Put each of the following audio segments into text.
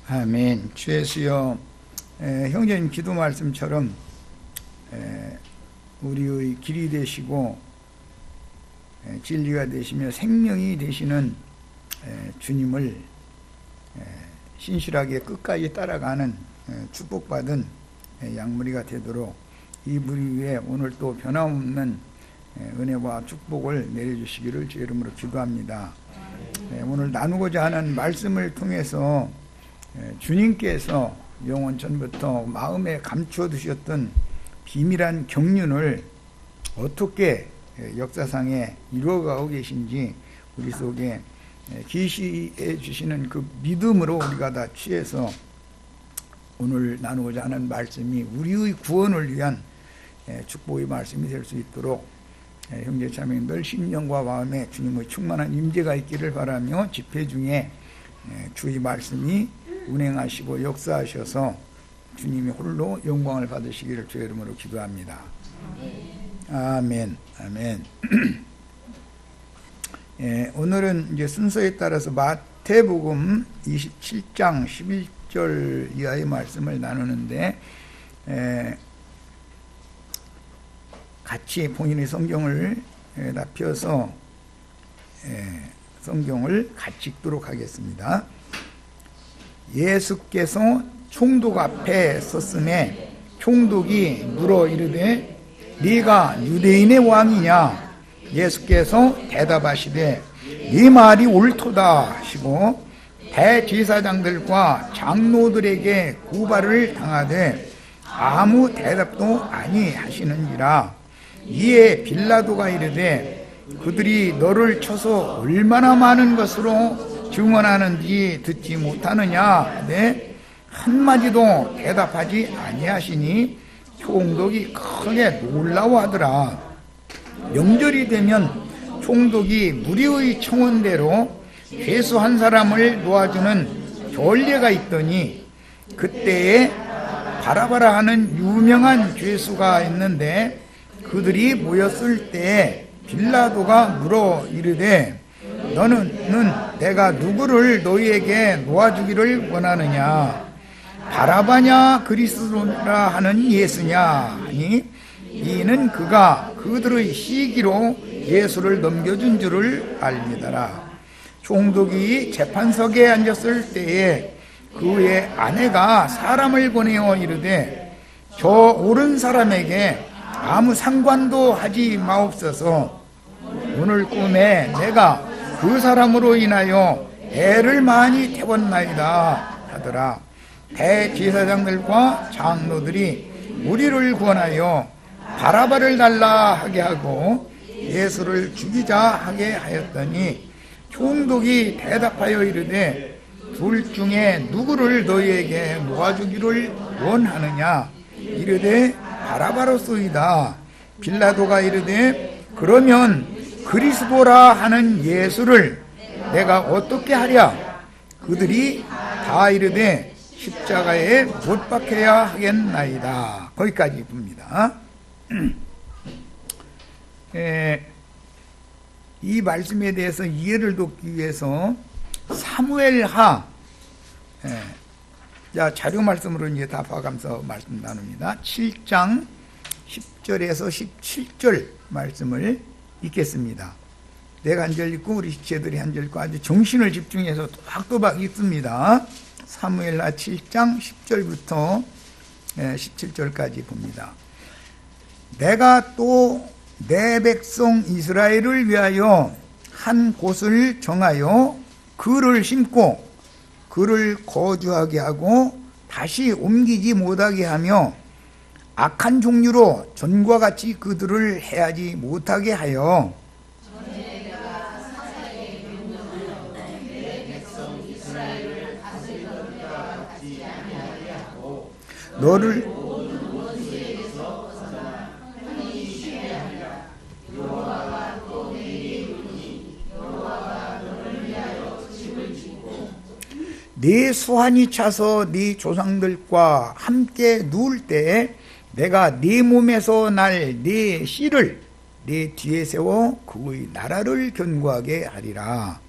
아멘. 주 예수여, 형제님 기도 말씀처럼 우리의 길이 되시고 진리가 되시며 생명이 되시는 주님을 신실하게 끝까지 따라가는 축복받은 양무리가 되도록 이 무리 위에 오늘 또 변함없는 은혜와 축복을 내려주시기를 주 이름으로 기도합니다. 오늘 나누고자 하는 말씀을 통해서 주님께서 영원 전부터 마음에 감추어 두셨던 비밀한 경륜을 어떻게 역사상에 이루어가고 계신지 우리 속에 계시해 주시는 그 믿음으로 우리가 다 취해서 오늘 나누고자 하는 말씀이 우리의 구원을 위한 축복의 말씀이 될 수 있도록 형제 자매님들 심령과 마음에 주님의 충만한 임재가 있기를 바라며 집회 중에 주의 말씀이 운행하시고 역사하셔서 주님이 홀로 영광을 받으시기를 주의 이름으로 기도합니다. 아멘. 아멘. 오늘은 이제 순서에 따라서 마태복음 27장 11절 이하의 말씀을 나누는데 같이 본인의 성경을 다 펴서 성경을 같이 읽도록 하겠습니다. 예수께서 총독 앞에 섰음에 총독이 물어 이르되 네가 유대인의 왕이냐? 예수께서 대답하시되 네 말이 옳도다 하시고 대제사장들과 장로들에게 고발을 당하되 아무 대답도 아니하시는지라. 이에 빌라도가 이르되 그들이 너를 쳐서 얼마나 많은 것으로 증언하는지 듣지 못하느냐 하되 한마디도 대답하지 아니하시니 총독이 크게 놀라워하더라. 명절이 되면 총독이 무리의 청원대로 죄수 한 사람을 놓아주는 전례가 있더니 그때에 바라바라 하는 유명한 죄수가 있는데 그들이 모였을 때 빌라도가 물어 이르되 너는 내가 누구를 너희에게 놓아주기를 원하느냐? 바라바냐 그리스도라 하는 예수냐 하니 이는 그가 그들의 시기로 예수를 넘겨준 줄을 알미더라. 총독이 재판석에 앉았을 때에 그의 아내가 사람을 보내어 이르되 저 옳은 사람에게 아무 상관도 하지 마옵소서. 오늘 꿈에 내가 그 사람으로 인하여 애를 많이 태웠나이다 하더라. 대제사장들과 장로들이 우리를 구원하여 바라바를 달라 하게 하고 예수를 죽이자 하게 하였더니 총독이 대답하여 이르되 둘 중에 누구를 너희에게 놓아주기를 원하느냐? 이르되 바라바로소이다. 빌라도가 이르되 그러면 그리스도라 하는 예수를 내가 어떻게 하랴? 그들이 다 이르되 십자가에 못 박혀야 하겠나이다. 거기까지 봅니다. 이 말씀에 대해서 이해를 돕기 위해서 사무엘하 자료 말씀으로 이제 다 봐가면서 말씀 나눕니다. 7장 10절에서 17절 말씀을 읽겠습니다. 내가 한 절 읽고 우리 지체들이 한 절 읽고 아주 정신을 집중해서 또박또박 읽습니다. 사무엘하 7장 10절부터 17절까지 봅니다. 내가 또 내 백성 이스라엘을 위하여 한 곳을 정하여 그를 심고 그를 거주하게 하고 다시 옮기지 못하게 하며 악한 종류로 전과 같이 그들을 해하지 못하게 하여 너를 네 수완이 차서 네 조상들과 함께 누울 때에 내가 네 몸에서 날 네 씨를 네 뒤에 세워 그의 나라를 견고하게 하리라.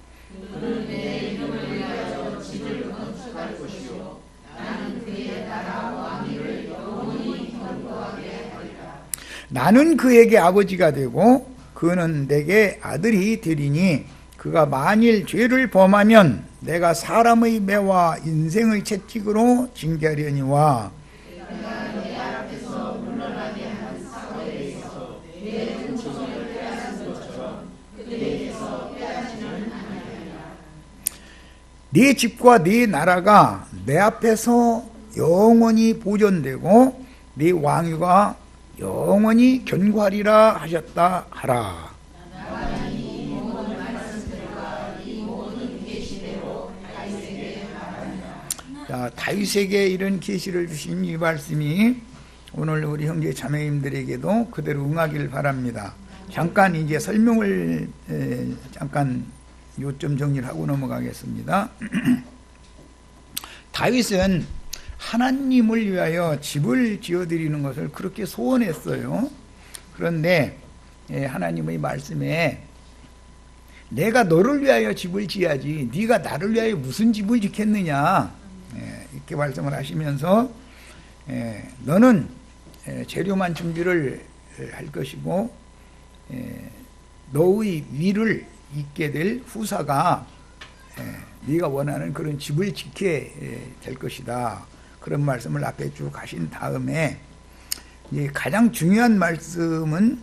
나는 그에게 아버지가 되고 그는 내게 아들이 되리니 그가 만일 죄를 범하면 내가 사람의 매와 인생의 채찍으로 징계하려니와 네 집과 네 나라가 내 앞에서 영원히 보존되고 네 왕위가 영원히 견고하리라 하셨다 하라. 자, 다윗에게 이런 계시를 주신 이 말씀이 오늘 우리 형제 자매님들에게도 그대로 응하기를 바랍니다. 잠깐 이제 설명을 잠깐 요점 정리를 하고 넘어가겠습니다. 다윗은 하나님을 위하여 집을 지어드리는 것을 그렇게 소원했어요. 그런데 하나님의 말씀에 내가 너를 위하여 집을 지어야지 네가 나를 위하여 무슨 집을 짓겠느냐 이렇게 말씀을 하시면서 너는 재료만 준비를 할 것이고 너의 위를 잇게 될 후사가 네가 원하는 그런 집을 짓게 될 것이다. 그런 말씀을 앞에 쭉 하신 다음에 이제 가장 중요한 말씀은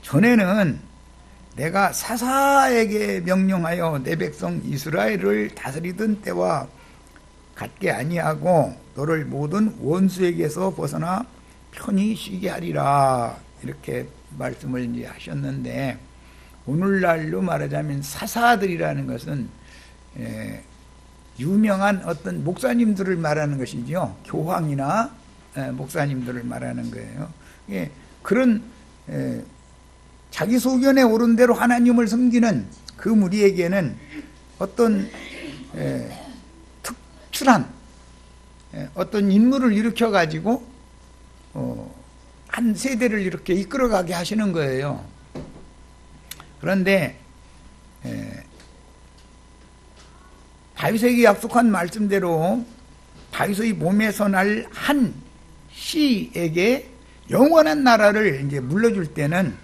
전에는 내가 사사에게 명령하여 내 백성 이스라엘을 다스리던 때와 같게 아니하고 너를 모든 원수에게서 벗어나 편히 쉬게 하리라 이렇게 말씀을 이제 하셨는데 오늘날로 말하자면 사사들이라는 것은 유명한 어떤 목사님들을 말하는 것이죠. 교황이나 목사님들을 말하는 거예요. 그런 자기 소견에 오른 대로 하나님을 섬기는 그 무리에게는 어떤 특출한 어떤 인물을 일으켜 가지고 한 세대를 이렇게 이끌어가게 하시는 거예요. 그런데 다윗에게 약속한 말씀대로 다윗의 몸에서 날 한 씨에게 영원한 나라를 이제 물려줄 때는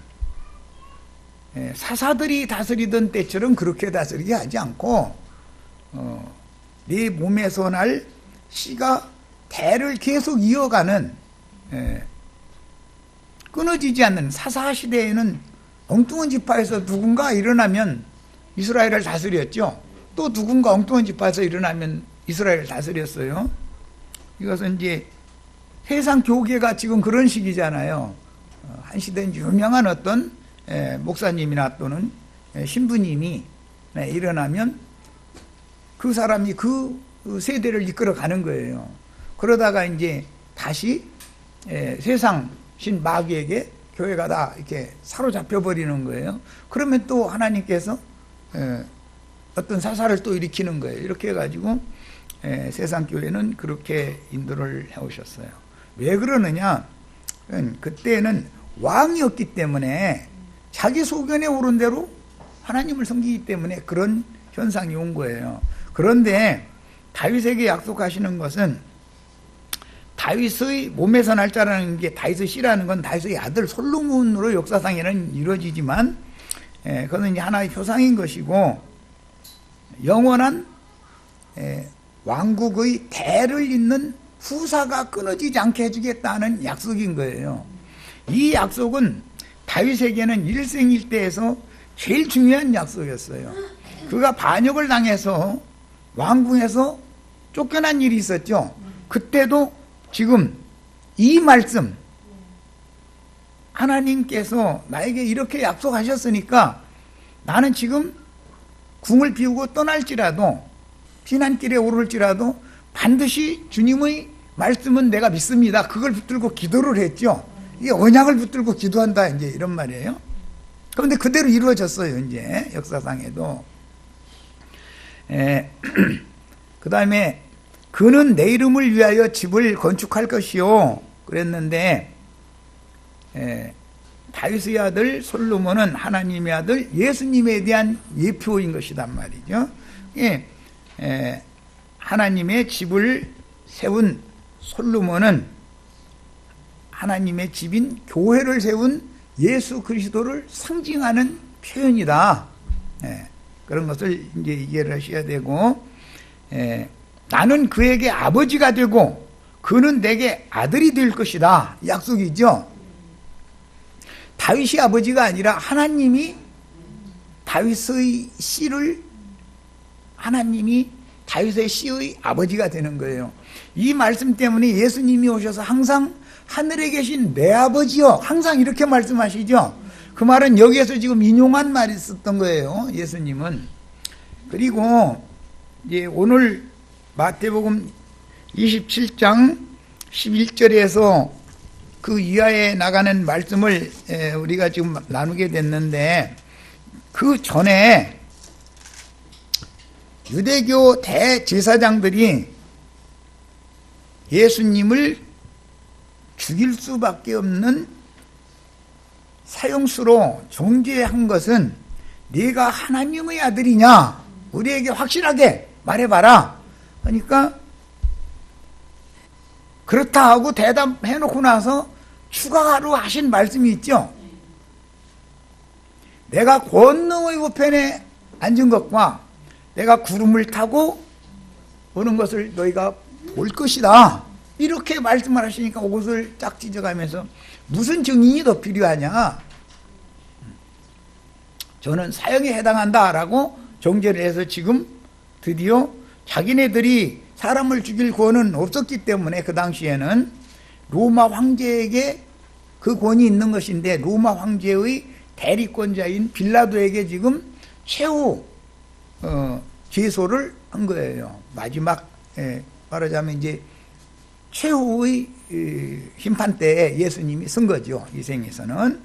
사사들이 다스리던 때처럼 그렇게 다스리게 하지 않고 네 몸에서 날 씨가 대를 계속 이어가는 끊어지지 않는 사사 시대에는 엉뚱한 지파에서 누군가 일어나면 이스라엘을 다스렸죠. 또 누군가 엉뚱한 지파에서 일어나면 이스라엘을 다스렸어요. 이것은 이제 세상 교계가 지금 그런 식이잖아요. 한 시대는 유명한 어떤 목사님이나 또는 신부님이 일어나면 그 사람이 그 세대를 이끌어가는 거예요. 그러다가 이제 다시 세상 신 마귀에게 교회가 다 이렇게 사로잡혀 버리는 거예요. 그러면 또 하나님께서 어떤 사사를 또 일으키는 거예요. 이렇게 해가지고 세상 교회는 그렇게 인도를 해오셨어요. 왜 그러느냐? 그때는 왕이었기 때문에 자기 소견에 오른 대로 하나님을 섬기기 때문에 그런 현상이 온 거예요. 그런데 다윗에게 약속하시는 것은 다윗의 몸에서 날 자라는 게 다윗의 씨라는 건 다윗의 아들 솔로몬으로 역사상에는 이루어지지만 그것은 이제 하나의 표상인 것이고 영원한 왕국의 대를 잇는 후사가 끊어지지 않게 해주겠다는 약속인 거예요. 이 약속은 다윗에게는 일생일대에서 제일 중요한 약속이었어요. 그가 반역을 당해서 왕궁에서 쫓겨난 일이 있었죠. 그때도 지금 이 말씀 하나님께서 나에게 이렇게 약속하셨으니까 나는 지금 궁을 비우고 떠날지라도 피난길에 오를지라도 반드시 주님의 말씀은 내가 믿습니다. 그걸 붙들고 기도를 했죠. 이게 언약을 붙들고 기도한다 이제 이런 말이에요. 그런데 그대로 이루어졌어요. 이제 역사상에도. 그 다음에 그는 내 이름을 위하여 집을 건축할 것이요 그랬는데 다윗의 아들 솔로몬은 하나님의 아들 예수님에 대한 예표인 것이단 말이죠. 하나님의 집을 세운 솔로몬은 하나님의 집인 교회를 세운 예수 그리스도를 상징하는 표현이다. 그런 것을 이제 이해를 하셔야 되고, 나는 그에게 아버지가 되고 그는 내게 아들이 될 것이다. 약속이죠. 다윗이 아버지가 아니라 하나님이 다윗의 씨를, 하나님이 다윗의 씨의 아버지가 되는 거예요. 이 말씀 때문에 예수님이 오셔서 항상 하늘에 계신 내 아버지요, 항상 이렇게 말씀하시죠. 그 말은 여기에서 지금 인용한 말이 있었던 거예요, 예수님은. 그리고 이제 오늘 마태복음 27장 11절에서 그 이하에 나가는 말씀을 우리가 지금 나누게 됐는데, 그 전에 유대교 대제사장들이 예수님을 죽일 수밖에 없는 사형수로 정죄한 것은 네가 하나님의 아들이냐, 우리에게 확실하게 말해봐라. 그러니까 그렇다 하고 대답해놓고 나서 추가로 하신 말씀이 있죠. 내가 권능의 우편에 앉은 것과 내가 구름을 타고 오는 것을 너희가 볼 것이다. 이렇게 말씀을 하시니까 옷을 짝 찢어가면서 무슨 증인이 더 필요하냐, 저는 사형에 해당한다라고 정죄를 해서 지금 드디어 자기네들이 사람을 죽일 권은 없었기 때문에 그 당시에는 로마 황제에게 그 권이 있는 것인데, 로마 황제의 대리권자인 빌라도에게 지금 최후 제소를 한 거예요. 마지막, 말하자면 이제 최후의 심판 때에 예수님이 쓴 거죠, 이 생에서는.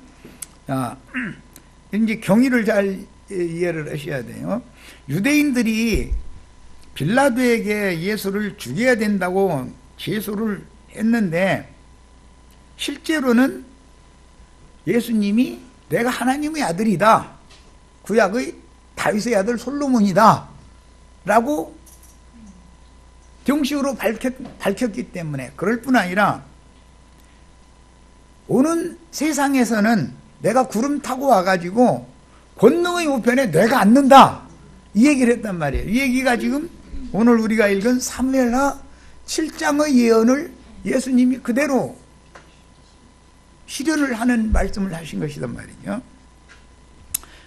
이제 경위를 잘 이해를 하셔야 돼요. 유대인들이 빌라도에게 예수를 죽여야 된다고 제소를 했는데, 실제로는 예수님이 내가 하나님의 아들이다, 구약의 다윗의 아들 솔로몬이다 라고 정식으로 밝혔기 때문에, 그럴 뿐 아니라 오는 세상에서는 내가 구름 타고 와가지고 권능의 우편에 내가 앉는다, 이 얘기를 했단 말이에요. 이 얘기가 지금 오늘 우리가 읽은 사무엘하 7장의 예언을 예수님이 그대로 실현을 하는 말씀을 하신 것이란 말이죠.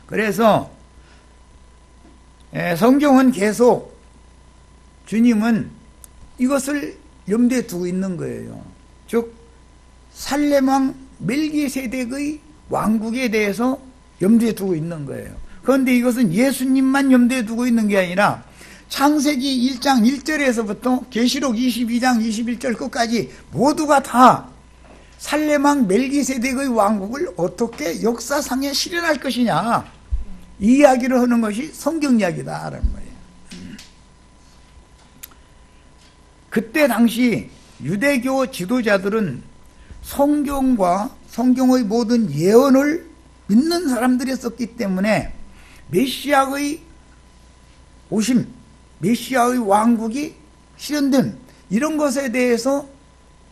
그래서 성경은 계속 주님은 이것을 염두에 두고 있는 거예요. 즉 살렘왕 멜기세덱의 왕국에 대해서 염두에 두고 있는 거예요. 그런데 이것은 예수님만 염두에 두고 있는 게 아니라 창세기 1장 1절에서부터 계시록 22장 21절 끝까지 모두가 다 살렘왕 멜기세덱의 왕국을 어떻게 역사상에 실현할 것이냐, 이 이야기를 하는 것이 성경 이야기다라는 거예요. 그때 당시 유대교 지도자들은 성경과 성경의 모든 예언을 믿는 사람들이었기 때문에 메시아의 오심, 메시아의 왕국이 실현된 이런 것에 대해서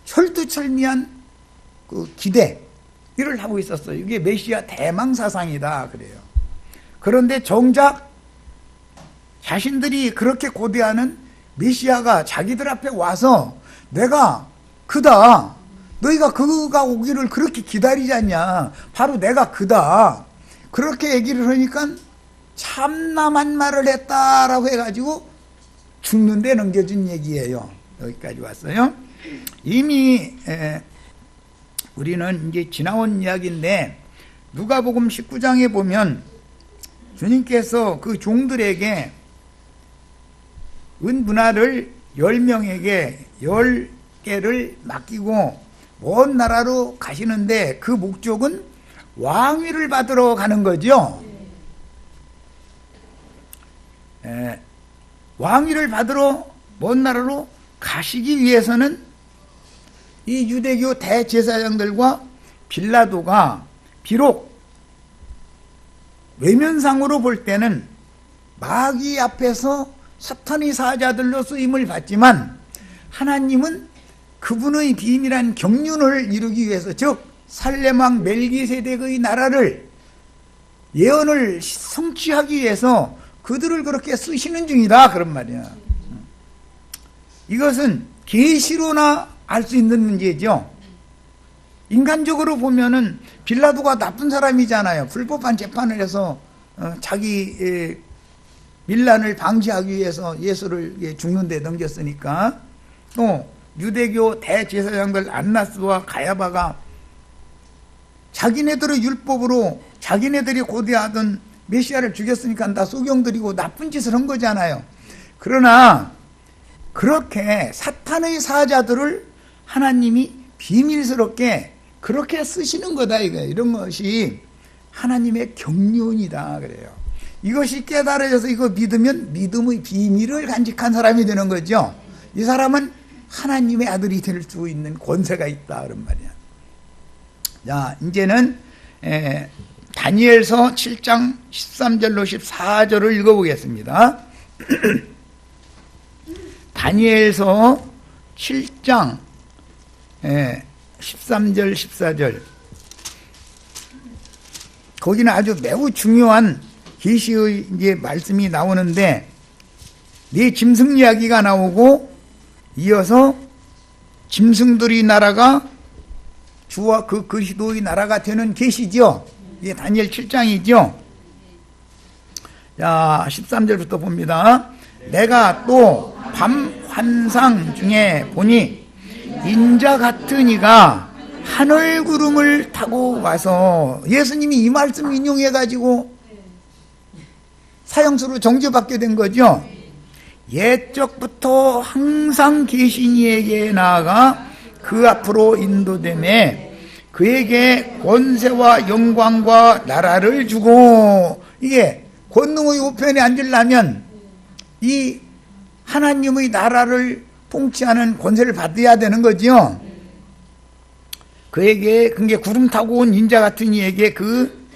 철두철미한 그 기대를 하고 있었어요. 이게 메시아 대망사상이다 그래요. 그런데 정작 자신들이 그렇게 고대하는 메시아가 자기들 앞에 와서 내가 그다, 너희가 그가 오기를 그렇게 기다리지 않냐, 바로 내가 그다, 그렇게 얘기를 하니까 참남한 말을 했다라고 해가지고 죽는데 넘겨준 얘기예요. 여기까지 왔어요. 이미 우리는 이제 지나온 이야기인데, 누가복음 19장에 보면 주님께서 그 종들에게 은분할을 10명에게 10개를 맡기고 먼 나라로 가시는데, 그 목적은 왕위를 받으러 가는 거죠. 왕위를 받으러 먼 나라로 가시기 위해서는 이 유대교 대제사장들과 빌라도가 비록 외면상으로 볼 때는 마귀 앞에서 사탄의 사자들로 쓰임을 받지만 하나님은 그분의 비밀한 경륜을 이루기 위해서, 즉 살렘왕 멜기세덱의 나라를 예언을 성취하기 위해서 그들을 그렇게 쓰시는 중이다, 그런 말이야. 이것은 계시로나 알 수 있는 문제죠. 인간적으로 보면은 빌라도가 나쁜 사람이잖아요. 불법한 재판을 해서 자기 밀란을 방지하기 위해서 예수를 죽는 데 넘겼으니까. 또 유대교 대제사장들 안나스와 가야바가 자기네들의 율법으로 자기네들이 고대하던 메시아를 죽였으니까 다 소경들이고 나쁜 짓을 한 거잖아요. 그러나 그렇게 사탄의 사자들을 하나님이 비밀스럽게 그렇게 쓰시는 거다, 이거. 이런 것이 하나님의 경륜이다, 그래요. 이것이 깨달아져서 이거 믿으면 믿음의 비밀을 간직한 사람이 되는 거죠. 이 사람은 하나님의 아들이 될 수 있는 권세가 있다, 그런 말이야. 자, 이제는 다니엘서 7장 13절로 14절을 읽어보겠습니다. 다니엘서 7장 13절 14절. 거기는 아주 매우 중요한 계시의 이제 말씀이 나오는데, 네 짐승 이야기가 나오고 이어서 짐승들의 나라가 주와 그 그리스도의 나라가 되는 계시죠. 이게 다니엘 7장이죠. 자, 13절부터 봅니다. 내가 또 밤 환상 중에 보니 인자 같은 이가 하늘 구름을 타고 와서, 예수님이 이 말씀 인용해 가지고 사형수로 정죄받게 된 거죠. 옛적부터 항상 계신 이에게 나아가 그 앞으로 인도되매 그에게 권세와 영광과 나라를 주고, 이게 권능의 우편에 앉으려면 이 하나님의 나라를 통치하는 권세를 받아야 되는 거죠. 그에게, 그게 구름 타고 온 인자 같은 이에게 그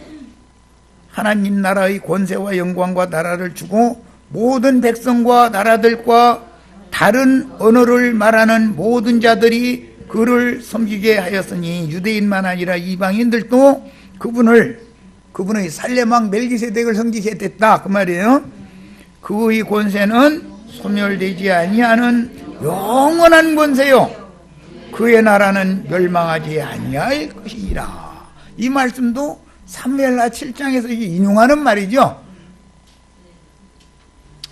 하나님 나라의 권세와 영광과 나라를 주고 모든 백성과 나라들과 다른 언어를 말하는 모든 자들이 그를 섬기게 하였으니 유대인만 아니라 이방인들도 그분의 살렘왕 멜기세덱을 섬기게 됐다, 그 말이에요. 그의 권세는 소멸되지 아니하는 영원한 권세요, 그의 나라는 멸망하지 아니할 것이니라. 이 말씀도 사무엘하 7장에서 이게 인용하는 말이죠.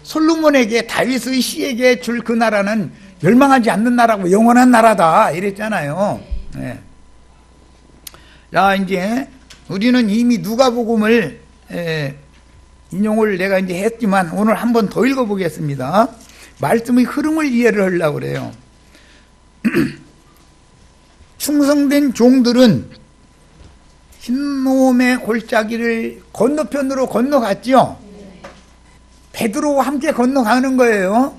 솔로몬에게, 다윗의 시에게 줄 그 나라는 멸망하지 않는 나라고 영원한 나라다, 이랬잖아요. 네. 자, 이제 우리는 이미 누가복음을 인용을 내가 이제 했지만 오늘 한 번 더 읽어보겠습니다. 말씀의 흐름을 이해를 하려고 그래요. 충성된 종들은 흰놈의 골짜기를 건너편으로 건너갔죠. 베드로와 함께 건너가는 거예요.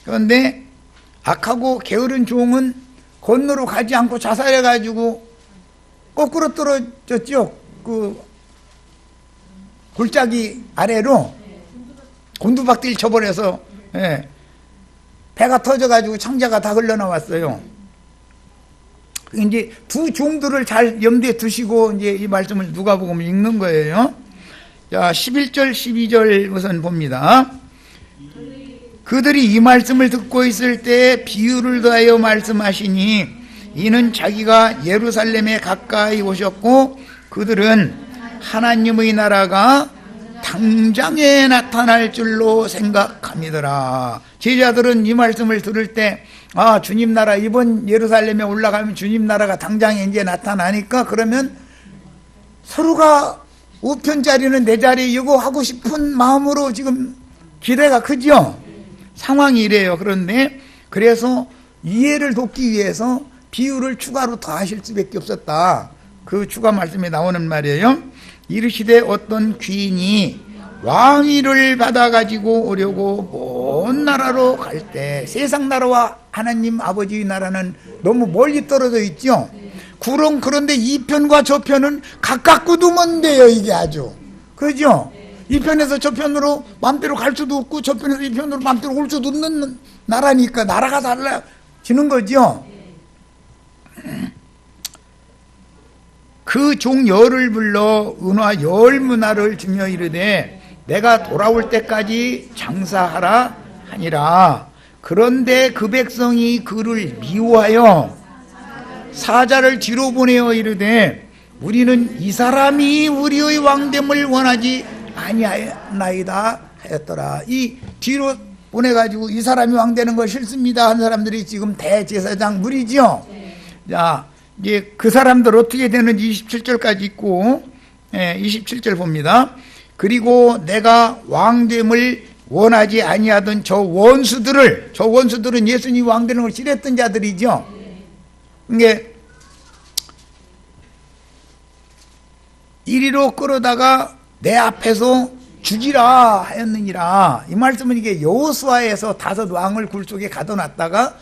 그런데 악하고 게으른 종은 건너로 가지 않고 자살해가지고 거꾸로 떨어졌죠. 그 골짜기 아래로 곤두박질 쳐버려서, 배가 터져가지고 창자가 다 흘러나왔어요. 이제 두 종들을 잘 염두에 두시고 이제 이 말씀을 누가복음 읽는 거예요. 자, 11절 12절 우선 봅니다. 그들이 이 말씀을 듣고 있을 때 비유를 더하여 말씀하시니 이는 자기가 예루살렘에 가까이 오셨고 그들은 하나님의 나라가 당장에 나타날 줄로 생각함이더라. 제자들은 이 말씀을 들을 때, 아, 주님 나라, 이번 예루살렘에 올라가면 주님 나라가 당장에 이제 나타나니까 그러면 서로가 우편 자리는 내 자리 이거 하고 싶은 마음으로 지금 기대가 크죠. 상황이 이래요. 그런데 그래서 이해를 돕기 위해서 비유를 추가로 더 하실 수밖에 없었다. 그 추가 말씀에 나오는 말이에요. 이르시되 어떤 귀인이 왕위를 받아가지고 오려고 먼 나라로 갈 때, 세상 나라와 하나님 아버지의 나라는 너무 멀리 떨어져 있죠. 그런데 이 편과 저 편은 가깝고 두면 돼요, 이게 아주. 그죠? 이 편에서 저 편으로 마음대로 갈 수도 없고 저 편에서 이 편으로 마음대로 올 수도 없는 나라니까 나라가 달라지는 거죠. 그 종 열을 불러 은화 열 문화를 주며 이르되 내가 돌아올 때까지 장사하라 하니라. 그런데 그 백성이 그를 미워하여 사자를 뒤로 보내어 이르되 우리는 이 사람이 우리의 왕됨을 원하지 아니하나이다 하였더라. 이 뒤로 보내가지고 이 사람이 왕되는 거 싫습니다 한 사람들이 지금 대제사장 무리죠. 자, 이제 그 사람들 어떻게 되는지 27절까지 있고, 27절 봅니다. 그리고 내가 왕됨을 원하지 아니하던 저 원수들은 예수님 왕되는 걸 싫어했던 자들이죠. 이게 이리로 끌어다가 내 앞에서 죽이라 하였느니라. 이 말씀은 이게 여호수아에서 5 왕을 굴 속에 가둬놨다가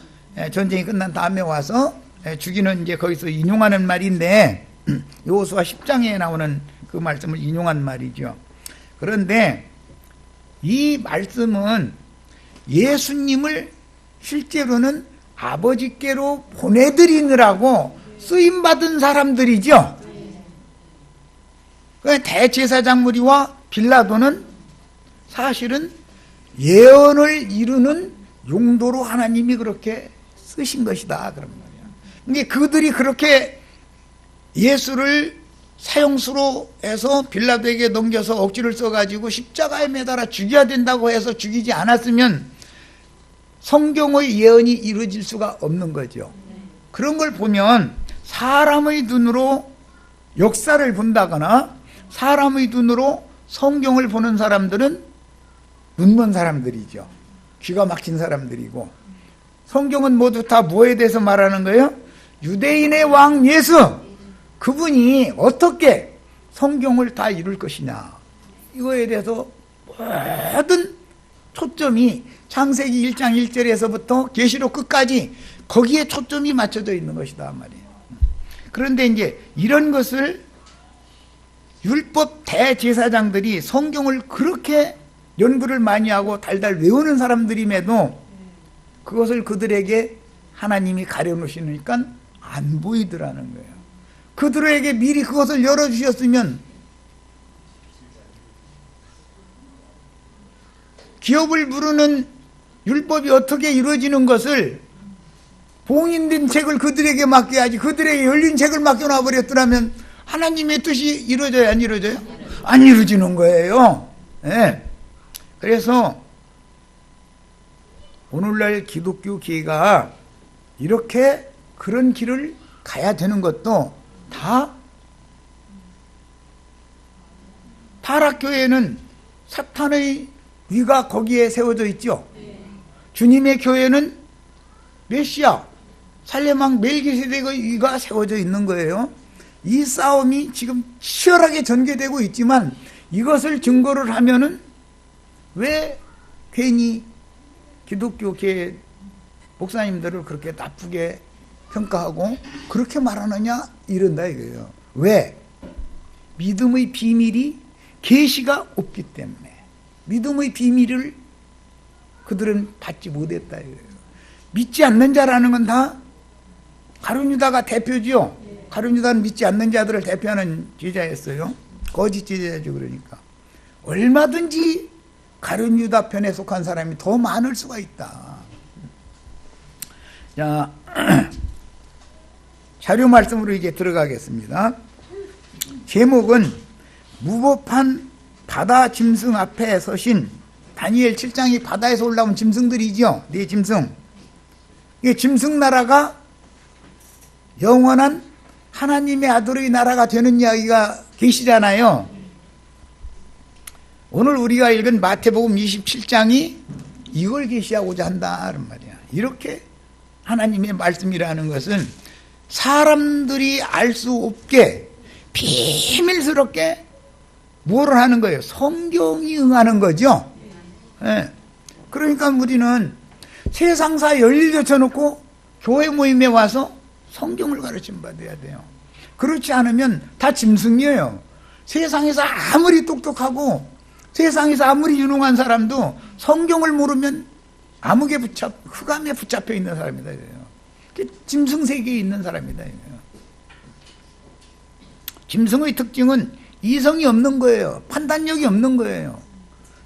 전쟁이 끝난 다음에 와서 죽이는 이제 거기서 인용하는 말인데 여호수아 10장에 나오는 그 말씀을 인용한 말이죠. 그런데 이 말씀은 예수님을 실제로는 아버지께로 보내드리느라고 쓰임받은 사람들이죠. 대제사장 무리와 빌라도는 사실은 예언을 이루는 용도로 하나님이 그렇게 쓰신 것이다 그런 말이야. 근데 그들이 그렇게 예수를 사형수로 해서 빌라도에게 넘겨서 억지를 써가지고 십자가에 매달아 죽여야 된다고 해서 죽이지 않았으면 성경의 예언이 이루어질 수가 없는 거죠. 그런 걸 보면 사람의 눈으로 역사를 본다거나 사람의 눈으로 성경을 보는 사람들은 눈먼 사람들이죠. 귀가 막힌 사람들이고, 성경은 모두 다 뭐에 대해서 말하는 거예요? 유대인의 왕 예수, 그분이 어떻게 성경을 다 이룰 것이냐, 이거에 대해서 모든 초점이 창세기 1장 1절에서부터 계시록 끝까지 거기에 초점이 맞춰져 있는 것이다 말이에요. 그런데 이제 이런 것을 율법 대제사장들이 성경을 그렇게 연구를 많이 하고 달달 외우는 사람들임에도 그것을 그들에게 하나님이 가려놓으시니까 안 보이더라는 거예요. 그들에게 미리 그것을 열어주셨으면 기업을 부르는 율법이 어떻게 이루어지는 것을 봉인된 책을 그들에게 맡겨야지, 그들에게 열린 책을 맡겨놔 버렸더라면 하나님의 뜻이 이루어져요, 안 이루어져요? 안 이루어지는 거예요. 네. 그래서 오늘날 기독교 교회가 이렇게 그런 길을 가야 되는 것도 다 타락교회는 사탄의 위가 거기에 세워져 있죠. 주님의 교회는 메시아 살레망 멜기세덱의 위가 세워져 있는 거예요. 이 싸움이 지금 치열하게 전개되고 있지만 이것을 증거를 하면은 왜 괜히 기독교 교회 목사님들을 그렇게 나쁘게 평가하고 그렇게 말하느냐 이런다 이거예요. 왜? 믿음의 비밀이 계시가 없기 때문에, 믿음의 비밀을 그들은 받지 못했다 이거예요. 믿지 않는 자라는 건 다 가룟유다가 대표지요. 가룟유다는 믿지 않는 자들을 대표하는 제자였어요. 거짓 제자죠. 그러니까 얼마든지 가룟유다 편에 속한 사람이 더 많을 수가 있다. 자, 자료 말씀으로 이제 들어가겠습니다. 제목은 무법한 바다 짐승 앞에 서신, 다니엘 7장이 바다에서 올라온 짐승들이죠. 네 짐승. 이게 짐승 나라가 영원한 하나님의 아들의 나라가 되는 이야기가 계시잖아요. 오늘 우리가 읽은 마태복음 27장이 이걸 계시하고자 한다는 말이야. 이렇게 하나님의 말씀이라는 것은 사람들이 알 수 없게 비밀스럽게 뭐를 하는 거예요? 성경이 응하는 거죠. 네. 그러니까 우리는 세상사 열려쳐놓고 교회 모임에 와서 성경을 가르침 받아야 돼요. 그렇지 않으면 다 짐승이에요. 세상에서 아무리 똑똑하고 세상에서 아무리 유능한 사람도 성경을 모르면 흑암에 붙잡혀 있는 사람이다. 짐승 세계에 있는 사람이다. 짐승의 특징은 이성이 없는 거예요. 판단력이 없는 거예요.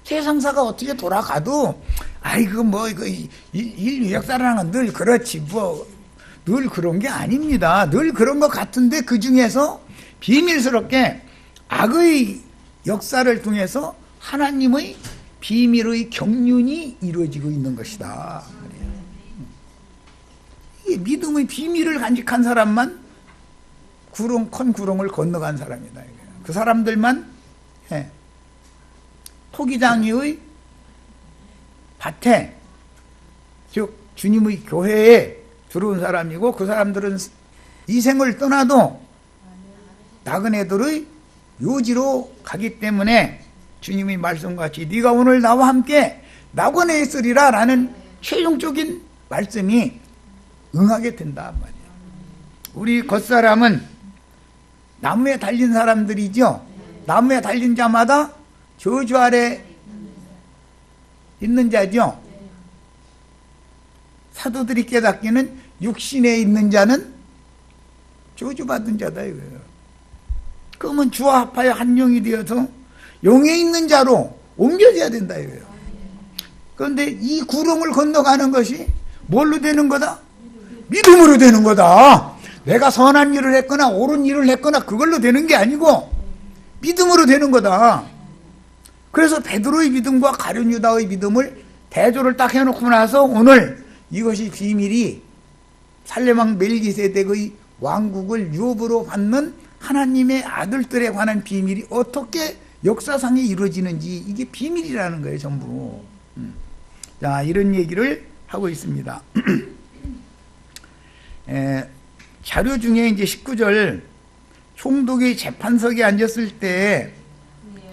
세상사가 어떻게 돌아가도 인류 역사라는 건 늘 그렇지 늘 그런 게 아닙니다. 늘 그런 것 같은데 그 중에서 비밀스럽게 악의 역사를 통해서 하나님의 비밀의 경륜이 이루어지고 있는 것이다. 이 믿음의 비밀을 간직한 사람만 큰 구렁을 건너간 사람이다. 그 사람들만 토기장이의 밭에, 즉 주님의 교회에 들어온 사람이고, 그 사람들은 이 생을 떠나도 나그네들의 요지로 가기 때문에 주님의 말씀같이 네가 오늘 나와 함께 나그네에 있으리라 라는 최종적인 말씀이 응하게 된다 말이에요. 우리 겉사람은 나무에 달린 사람들이죠. 나무에 달린 자마다 저주 아래 있는 자죠. 사도들이 깨닫기는 육신에 있는 자는 저주받은 자다 이거예요. 그러면 주와 합하여 한 영이 되어서 영에 있는 자로 옮겨져야 된다 이거예요. 그런데 이 구름을 건너가는 것이 뭘로 되는 거다? 믿음으로 되는 거다. 내가 선한 일을 했거나 옳은 일을 했거나 그걸로 되는 게 아니고 믿음으로 되는 거다. 그래서 베드로의 믿음과 가룟 유다의 믿음을 대조를 딱 해놓고 나서 오늘 이것이 비밀이 살레망 멜기세덱의 왕국을 유업으로 받는 하나님의 아들들에 관한 비밀이 어떻게 역사상에 이루어지는지 이게 비밀이라는 거예요, 전부. 자, 이런 얘기를 하고 있습니다. 자료 중에 이제 19절 총독이 재판석에 앉았을 때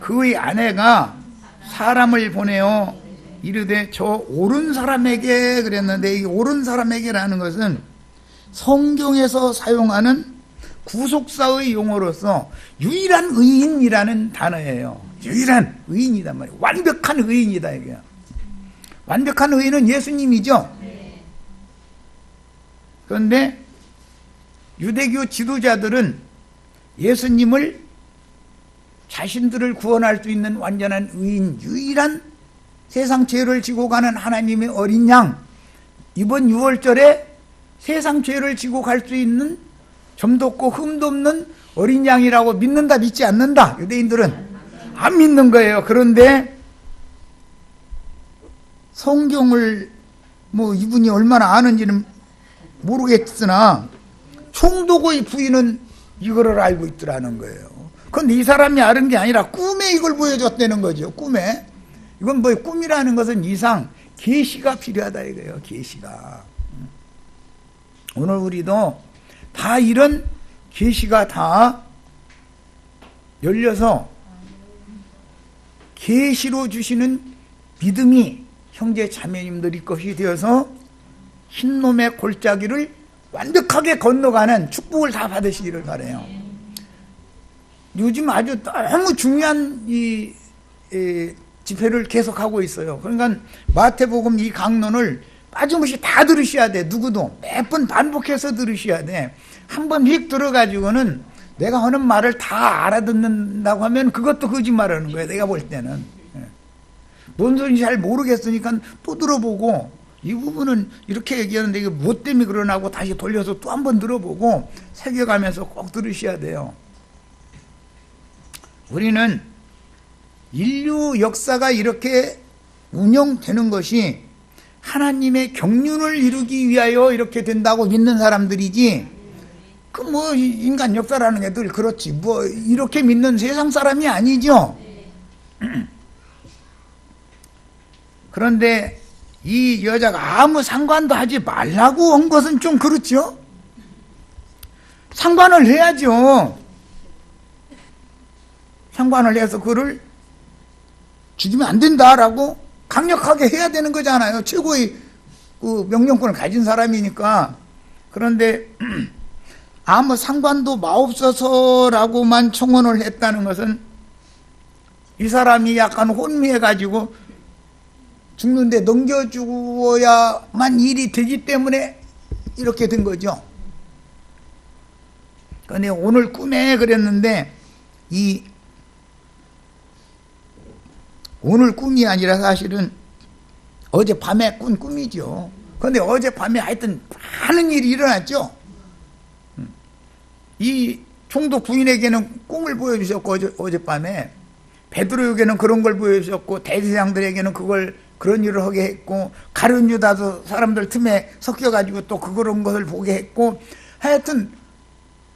그의 아내가 사람을 보내어 이르되 저 옳은 사람에게 그랬는데, 이 옳은 사람에게라는 것은 성경에서 사용하는 구속사의 용어로서 유일한 의인이라는 단어예요. 유일한 의인이단 말이에요. 완벽한 의인이다 이게. 완벽한 의인은 예수님이죠. 그런데 유대교 지도자들은 예수님을 자신들을 구원할 수 있는 완전한 의인, 유일한 세상 죄를 지고 가는 하나님의 어린 양, 이번 6월절에 세상 죄를 지고 갈 수 있는 점도 없고 흠도 없는 어린 양이라고 믿는다 믿지 않는다? 유대인들은 안 믿는 거예요. 그런데 성경을 이분이 얼마나 아는지는 모르겠으나 총독의 부인은 이거를 알고 있더라는 거예요. 그런데 이 사람이 아는 게 아니라 꿈에 이걸 보여줬다는 거죠. 꿈에. 이건 꿈이라는 것은 이상 계시가 필요하다 이거예요. 계시가. 오늘 우리도 다 이런 계시가 다 열려서 계시로 주시는 믿음이 형제 자매님들이 것이 되어서 흰놈의 골짜기를 완벽하게 건너가는 축복을 다 받으시기를 바라요. 요즘 아주 너무 중요한 이 집회를 계속하고 있어요. 그러니까 마태복음 이 강론을 빠짐없이 다 들으셔야 돼. 누구도 몇 번 반복해서 들으셔야 돼. 한 번 휙 들어가지고는 내가 하는 말을 다 알아듣는다고 하면 그것도 거짓말하는 거예요. 내가 볼 때는. 뭔 소리인지 잘 모르겠으니까 또 들어보고, 이 부분은 이렇게 얘기하는데 이게 뭐 때문에 그러나고 다시 돌려서 또 한 번 들어보고 새겨가면서 꼭 들으셔야 돼요. 우리는 인류 역사가 이렇게 운영되는 것이 하나님의 경륜을 이루기 위하여 이렇게 된다고 믿는 사람들이지, 인간 역사라는 게 늘 그렇지 이렇게 믿는 세상 사람이 아니죠. 그런데 이 여자가 아무 상관도 하지 말라고 한 것은 좀 그렇죠. 상관을 해야죠. 상관을 해서 그를 죽이면 안 된다라고 강력하게 해야 되는 거잖아요. 최고의 그 명령권을 가진 사람이니까. 그런데 아무 상관도 마옵소서라고만 청혼을 했다는 것은 이 사람이 약간 혼미해가지고 죽는데 넘겨주어야만 일이 되기 때문에 이렇게 된 거죠. 근데 오늘 꿈에 그랬는데 오늘 꿈이 아니라 사실은 어젯밤에 꾼 꿈이죠. 그런데 어젯밤에 하여튼 많은 일이 일어났죠. 이 총독 부인에게는 꿈을 보여주셨고 어젯밤에 베드로에게는 그런 걸 보여주셨고 대제사장들에게는 그런 일을 하게 했고 가룟 유다도 사람들 틈에 섞여가지고 또 그런 것을 보게 했고 하여튼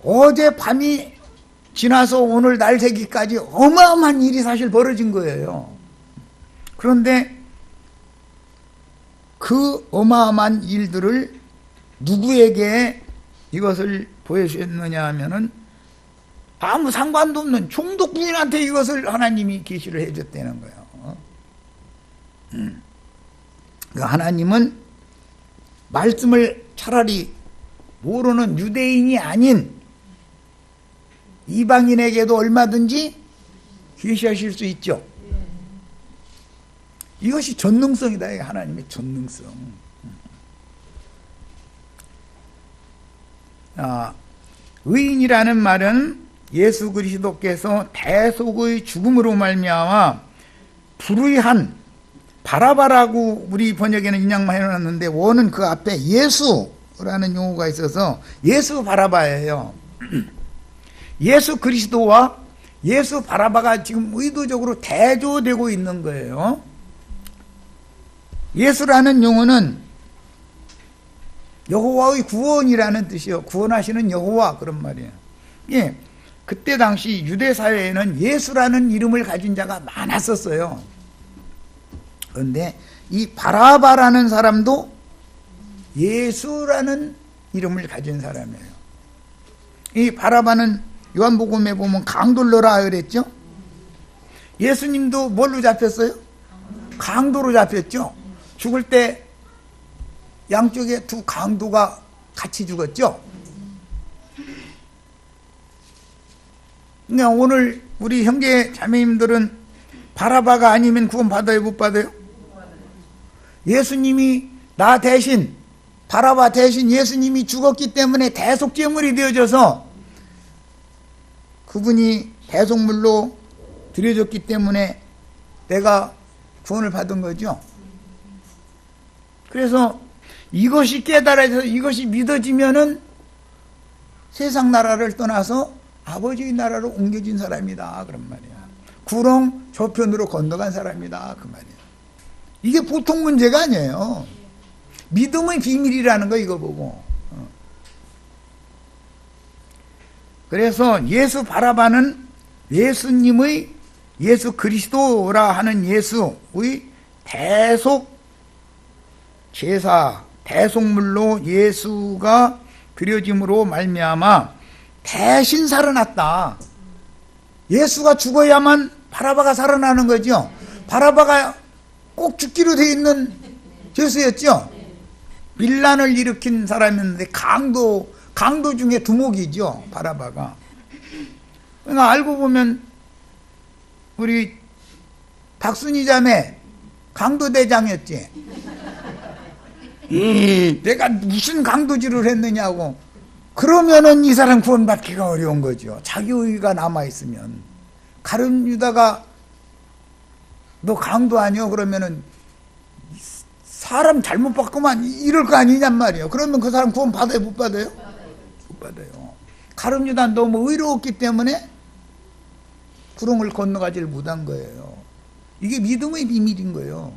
어젯밤이 지나서 오늘 날 새기까지 어마어마한 일이 사실 벌어진 거예요. 그런데 그 어마어마한 일들을 누구에게 이것을 보여주셨느냐 하면은 아무 상관도 없는 총독 부인한테 이것을 하나님이 계시를 해줬다는 거예요. 하나님은 말씀을 차라리 모르는 유대인이 아닌 이방인에게도 얼마든지 계시하실 수 있죠. 이것이 전능성이다. 하나님의 전능성. 의인이라는 말은 예수 그리스도께서 대속의 죽음으로 말미암아 불의한 바라바라고 우리 번역에는 인양만 해놨는데 원은 그 앞에 예수라는 용어가 있어서 예수 바라바예요. 예수 그리스도와 예수 바라바가 지금 의도적으로 대조되고 있는 거예요. 예수라는 용어는 여호와의 구원이라는 뜻이요. 구원하시는 여호와 그런 말이에요. 예, 그때 당시 유대 사회에는 예수라는 이름을 가진 자가 많았었어요. 그런데 이 바라바라는 사람도 예수라는 이름을 가진 사람이에요. 이 바라바는 요한복음에 보면 강돌로라 그랬죠. 예수님도 뭘로 잡혔어요? 강도로 잡혔죠. 죽을 때 양쪽에 두 강도가 같이 죽었죠. 그러니까 오늘 우리 형제 자매님들은 바라바가 아니면 구원 받아요, 못 받아요? 예수님이 나 대신, 바라바 대신 예수님이 죽었기 때문에 대속제물이 되어져서 그분이 대속물로 드려졌기 때문에 내가 구원을 받은 거죠. 그래서 이것이 깨달아져서 이것이 믿어지면은 세상 나라를 떠나서 아버지의 나라로 옮겨진 사람이다 그런 말이야. 구렁 저편으로 건너간 사람이다 그 말이야. 이게 보통 문제가 아니에요. 믿음의 비밀이라는 거 이거 보고. 그래서 예수 바라바는 예수님의 예수 그리스도라 하는 예수의 대속 제사 대속물로 예수가 드려짐으로 말미암아 대신 살아났다. 예수가 죽어야만 바라바가 살아나는 거죠. 바라바가 꼭 죽기로 돼 있는 죄수였죠. 밀란을 일으킨 사람이었는데 강도 중에 두목이죠. 바라바가. 그러니까 알고 보면 우리 박순희 자매 강도대장이었지. 내가 무슨 강도질을 했느냐고. 그러면은 이 사람 구원받기가 어려운 거죠. 자기의가 남아있으면. 가룟 유다가 너 강도 아니여? 그러면은 사람 잘못 바꾸면 이럴 거 아니냔 말이에요. 그러면 그 사람 구원 받아요? 못 받아요? 못 받아요. 가룟 유다는 너무 의로웠기 때문에 구렁을 건너가지를 못한 거예요. 이게 믿음의 비밀인 거예요.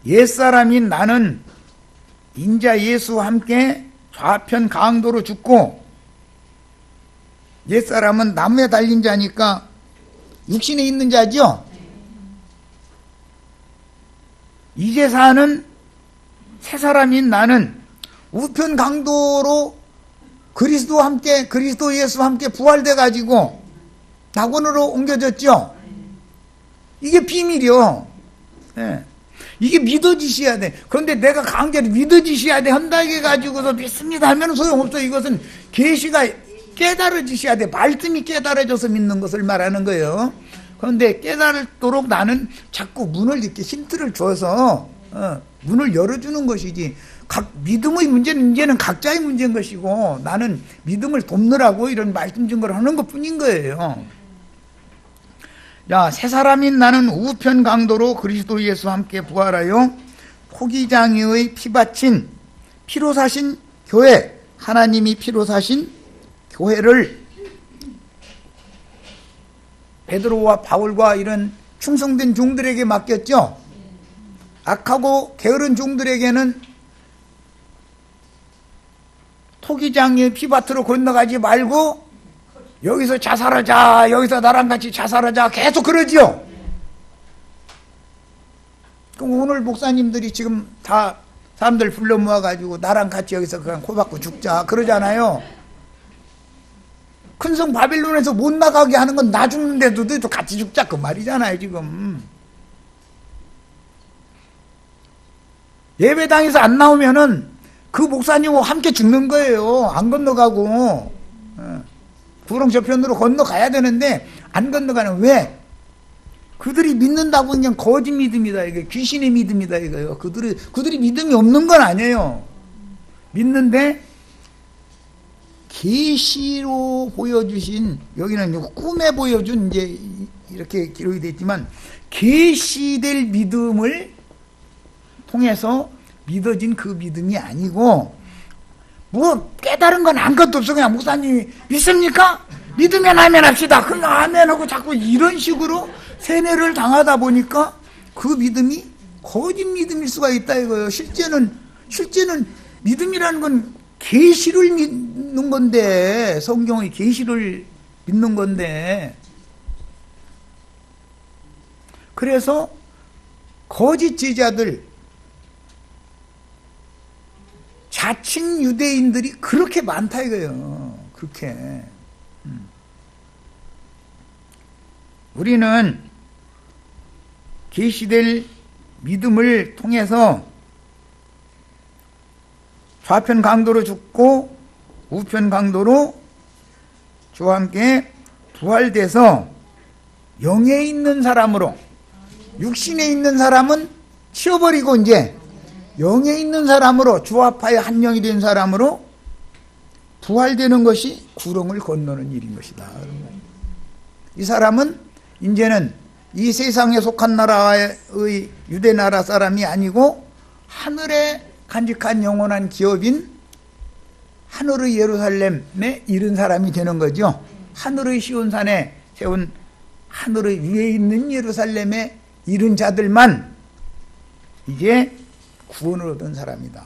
옛사람인 나는 인자 예수와 함께 좌편 강도로 죽고, 옛사람은 나무에 달린 자니까 육신에 있는 자죠. 이제 사는 새 사람인 나는 우편 강도로 그리스도와 함께, 그리스도 예수와 함께 부활돼 가지고 낙원으로 옮겨졌죠. 이게 비밀이요. 네. 이게 믿어지셔야 돼. 그런데 내가 강제로 믿어지셔야 돼 한다 해가지고서 믿습니다 하면 소용없어. 이것은 계시가 깨달아지셔야 돼. 말씀이 깨달아져서 믿는 것을 말하는 거예요. 그런데 깨달도록 나는 자꾸 문을 이렇게 힌트를 줘서 문을 열어주는 것이지, 각 믿음의 문제는 이제는 각자의 문제인 것이고, 나는 믿음을 돕느라고 이런 말씀 증거를 하는 것뿐인 거예요. 자, 새 사람인 나는 우편 강도로 그리스도 예수와 함께 부활하여 포기장애의 피바친 피로 사신 교회, 하나님이 피로 사신 교회를 베드로와 바울과 이런 충성된 종들에게 맡겼죠. 악하고 게으른 종들에게는 토기장의 피밭으로 건너가지 말고 여기서 자살하자, 여기서 나랑 같이 자살하자, 계속 그러지요. 그럼 오늘 목사님들이 지금 다 사람들 불러 모아가지고 나랑 같이 여기서 그냥 코박고 죽자 그러잖아요. 큰 성 바빌론에서 못 나가게 하는 건 나 죽는데도 너희도 같이 죽자 그 말이잖아요. 지금 예배당에서 안 나오면은 그 목사님하고 함께 죽는 거예요. 안 건너가고 구렁 저편으로 건너가야 되는데 안 건너가는. 왜? 그들이 믿는다고 그냥 거짓 믿음이다, 이게 귀신의 믿음이다 이거요. 그들이 믿음이 없는 건 아니에요. 믿는데 계시로 보여주신, 여기는 꿈에 보여준, 이제 이렇게 기록이 됐지만 계시될 믿음을 통해서 믿어진 그 믿음이 아니고, 뭐 깨달은 건 아무것도 없어. 그냥 목사님이 믿습니까? 믿으면 아멘 합시다. 그냥 아멘 하고 자꾸 이런 식으로 세뇌를 당하다 보니까 그 믿음이 거짓 믿음일 수가 있다 이거예요. 실제는 믿음이라는 건 계시를 믿는 건데, 성경의 계시를 믿는 건데, 그래서 거짓 제자들, 자칭 유대인들이 그렇게 많다 이거예요. 그렇게. 우리는 계시될 믿음을 통해서 좌편 강도로 죽고 우편 강도로 주와 함께 부활돼서 영에 있는 사람으로, 육신에 있는 사람은 치워버리고 이제 영에 있는 사람으로, 주 앞에 한 영이 된 사람으로 부활되는 것이 구렁을 건너는 일인 것이다. 이 사람은 이제는 이 세상에 속한 나라의 유대 나라 사람이 아니고 하늘에 간직한 영원한 기업인 하늘의 예루살렘에 이른 사람이 되는 거죠. 하늘의 시온산에 세운 하늘의 위에 있는 예루살렘에 이른 자들만 이제 구원을 얻은 사람이다.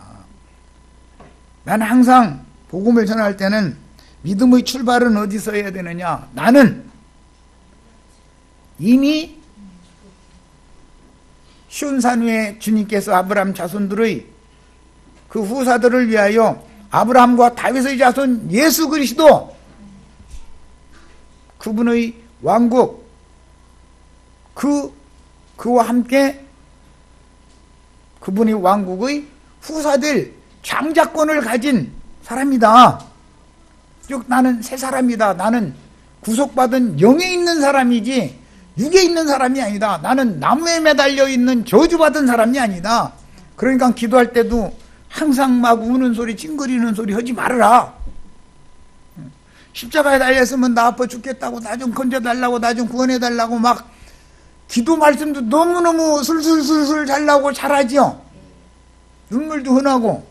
나는 항상 복음을 전할 때는 믿음의 출발은 어디서 해야 되느냐? 나는 이미 시온산 위에 주님께서 아브라함 자손들의 그 후사들을 위하여 아브라함과 다윗의 자손 예수 그리스도, 그분의 왕국, 그와 함께 그분의 왕국의 후사들, 장자권을 가진 사람이다. 즉 나는 새 사람이다. 나는 구속받은 영에 있는 사람이지 육에 있는 사람이 아니다. 나는 나무에 매달려 있는 저주받은 사람이 아니다. 그러니까 기도할 때도 항상 막 우는 소리, 찡그리는 소리 하지 말아라. 십자가에 달렸으면 나 아파 죽겠다고, 나 좀 건져달라고, 나 좀 구원해달라고 막 기도 말씀도 너무너무 술술술술 잘 나오고 잘하지요. 눈물도 흔하고.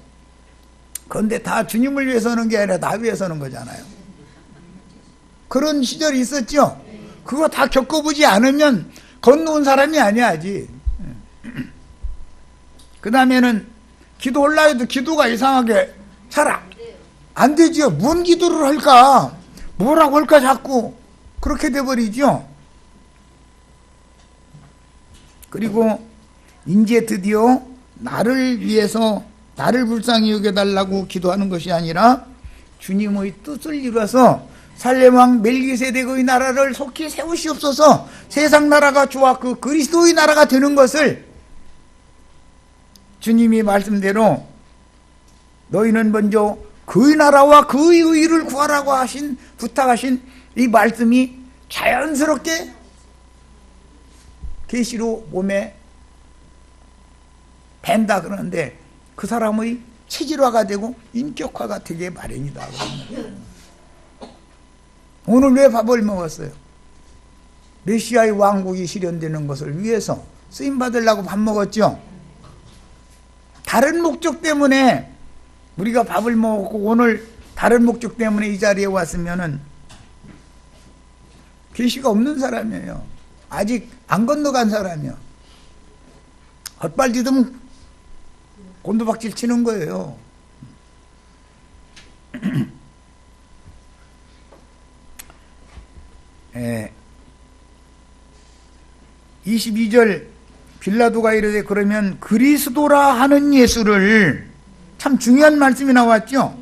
그런데 다 주님을 위해서 하는 게 아니라 나 위해서 하는 거잖아요. 그런 시절이 있었죠. 그거 다 겪어보지 않으면 건너온 사람이 아니야 아직. 그 다음에는 기도 올라해도 기도가 이상하게 잘 안 되죠. 뭔 기도를 할까? 뭐라고 할까 자꾸 그렇게 돼버리죠. 그리고 이제 드디어 나를 위해서 나를 불쌍히 여겨달라고 기도하는 것이 아니라 주님의 뜻을 이루어서 살렘왕 멜기세덱의 나라를 속히 세우시옵소서, 세상 나라가 주와 그 그리스도의 나라가 되는 것을 주님이 말씀대로 너희는 먼저 그의 나라와 그의 의를 구하라고 부탁하신 이 말씀이 자연스럽게 계시로 몸에 밴다 그러는데 그 사람의 체질화가 되고 인격화가 되게 마련이다. 오늘 왜 밥을 먹었어요? 메시아의 왕국이 실현되는 것을 위해서 쓰임받으려고 밥 먹었죠. 다른 목적 때문에 우리가 밥을 먹었고 오늘 다른 목적 때문에 이 자리에 왔으면은 계시가 없는 사람이에요. 아직 안 건너간 사람이에요. 헛발디듬 곤두박질 치는 거예요. 22절 빌라도가 이르되 그러면 그리스도라 하는 예수를, 참 중요한 말씀이 나왔죠.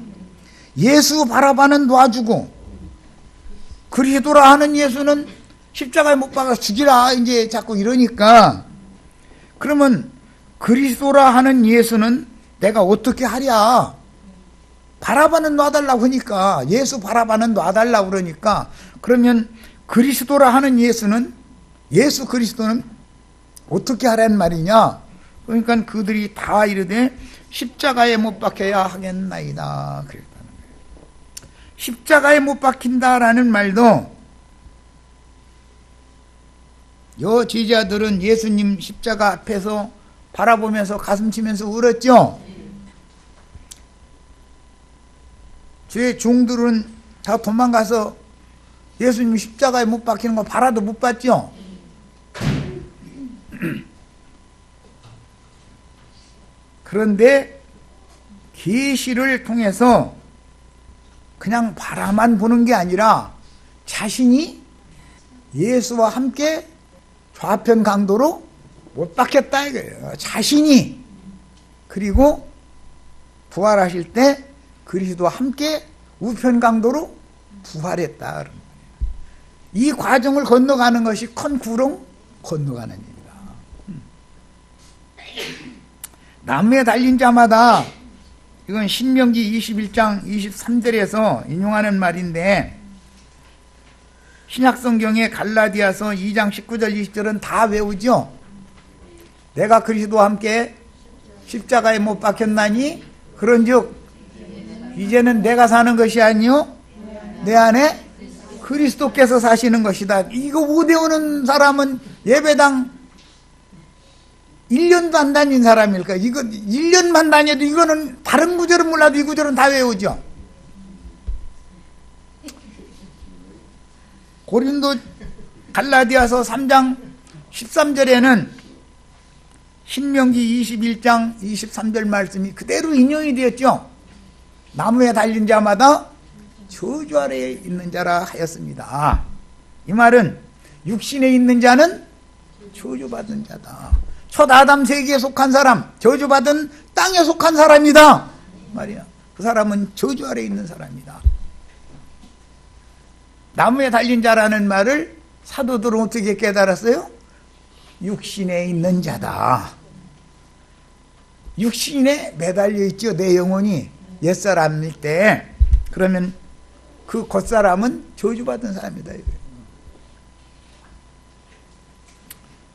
예수 바라바는 놔주고 그리스도라 하는 예수는 십자가에 못 박아 죽이라 이제 자꾸 이러니까, 그러면 그리스도라 하는 예수는 내가 어떻게 하랴? 바라바는 놔달라고 하니까, 예수 바라바는 놔달라고 그러니까, 그러면 그리스도라 하는 예수는, 예수 그리스도는 어떻게 하라는 말이냐? 그러니까 그들이 다 이르되 십자가에 못 박혀야 하겠나이다 그랬다는 거예요. 십자가에 못 박힌다라는 말도, 요 제자들은 예수님 십자가 앞에서 바라보면서 가슴 치면서 울었죠. 주의 종들은 다 도망가서 예수님 십자가에 못 박히는 거 바라도 못 봤죠. 그런데 계시를 통해서 그냥 바라만 보는 게 아니라 자신이 예수와 함께 좌편 강도로 못 박혔다 이거예요. 자신이. 그리고 부활하실 때 그리스도와 함께 우편 강도로 부활했다. 이 과정을 건너가는 것이 컨쿠롱 건너가는 일이다. 나무에 달린 자마다, 이건 신명기 21장 23절에서 인용하는 말인데, 신약성경의 갈라디아서 2장 19절 20절은 다 외우죠. 내가 그리스도와 함께 십자가에 못 박혔나니 그런즉 이제는 내가 사는 것이 아니요 내 안에 그리스도께서 사시는 것이다. 이거 못 외우는 사람은 예배당 1년도 안 다닌 사람일까? 이거 1년만 다녀도 이거는 다른 구절은 몰라도 이 구절은 다 외우죠. 고린도 갈라디아서 3장 13절에는 신명기 21장 23절 말씀이 그대로 인용이 되었죠. 나무에 달린 자마다 저주 아래에 있는 자라 하였습니다. 이 말은 육신에 있는 자는 저주받은 자다. 첫 아담 세계에 속한 사람, 저주받은 땅에 속한 사람이다 말이야. 그 사람은 저주 아래에 있는 사람이다. 나무에 달린 자라는 말을 사도들은 어떻게 깨달았어요? 육신에 있는 자다. 육신에 매달려 있죠. 내 영혼이 옛사람일 때. 그러면 그 겉사람은 저주받은 사람이다.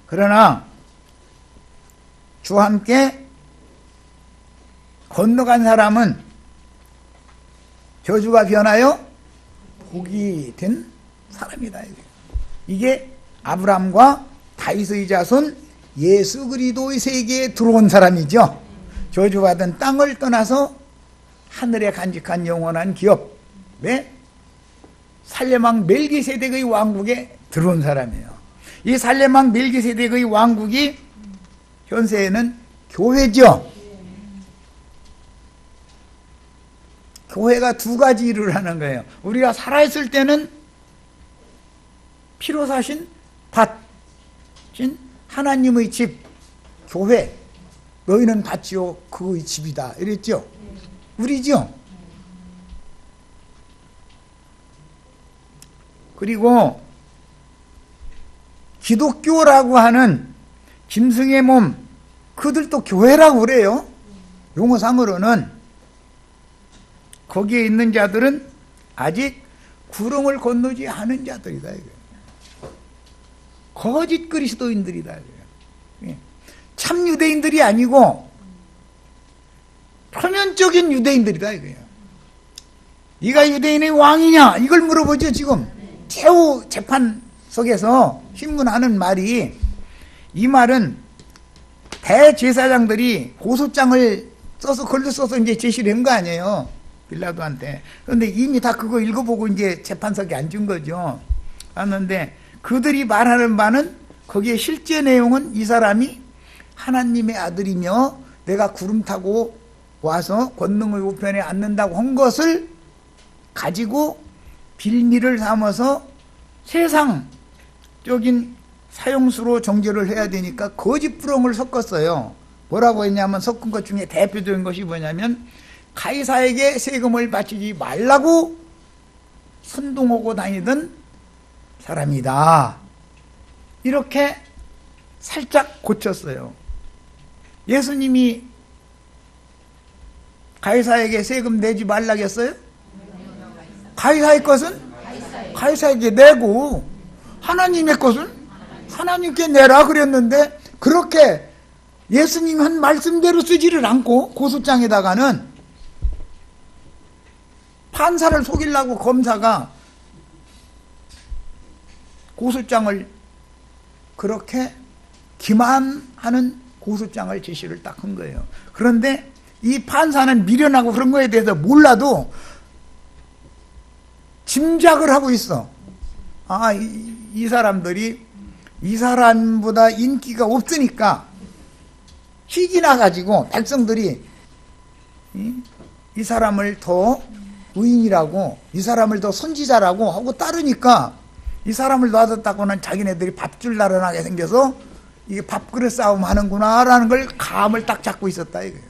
그러나 주와 함께 건너간 사람은 저주가 변하여 복이 된 사람이다. 이게 아브라함과 다윗의 자손 예수 그리스도의 세계에 들어온 사람이죠. 저주받은 땅을 떠나서 하늘에 간직한 영원한 기업에 살레망 멜기세덱의 왕국에 들어온 사람이에요. 이 살레망 멜기세덱의 왕국이 현세에는 교회죠. 교회가 두 가지 일을 하는 거예요. 우리가 살아있을 때는 피로 사신 밭인 하나님의 집, 교회, 너희는 밭이요 그의 집이다 이랬죠. 우리죠. 그리고 기독교라고 하는 짐승의 몸, 그들도 교회라고 그래요. 용어상으로는. 거기에 있는 자들은 아직 구름을 건너지 않은 자들이다 이거예요. 거짓 그리스도인들이다 이거예요. 참 유대인들이 아니고 표면적인 유대인들이다 이거예요. 네가 유대인의 왕이냐 이걸 물어보죠. 지금 최후 재판석에서 신문하는 말이, 이 말은 대제사장들이 고소장을 써서 글로 써서 이제 제시를 한 거 아니에요, 빌라도한테. 그런데 이미 다 그거 읽어보고 이제 재판석에 앉은 거죠. 왔는데 그들이 말하는 바는, 거기에 실제 내용은 이 사람이 하나님의 아들이며 내가 구름 타고 와서 권능의 우편에 앉는다고 한 것을 가지고 빌미를 삼아서 세상적인 사형수로 정죄를 해야 되니까 거짓부렁을 섞었어요. 뭐라고 했냐면, 섞은 것 중에 대표적인 것이 뭐냐면, 가이사에게 세금을 바치지 말라고 선동하고 다니던 사람이다, 이렇게 살짝 고쳤어요. 예수님이 가이사에게 세금 내지 말라겠어요? 가이사의 것은 가이사에게 내고 하나님의 것은 하나님께 내라 그랬는데, 그렇게 예수님 한 말씀대로 쓰지를 않고 고소장에다가는 판사를 속이려고 검사가 고소장을 그렇게 기만하는 고소장을 제시를 딱 한 거예요. 그런데 이 판사는 미련하고 그런 거에 대해서 몰라도 짐작을 하고 있어. 아, 이 사람들이 이 사람보다 인기가 없으니까 희기 나가지고 백성들이 이 사람을 더 의인이라고, 이 사람을 더 선지자라고 하고 따르니까, 이 사람을 놔뒀다고는 자기네들이 밥줄 날아나게 생겨서 이게 밥그릇 싸움 하는구나 라는 걸 감을 딱 잡고 있었다 이거예요.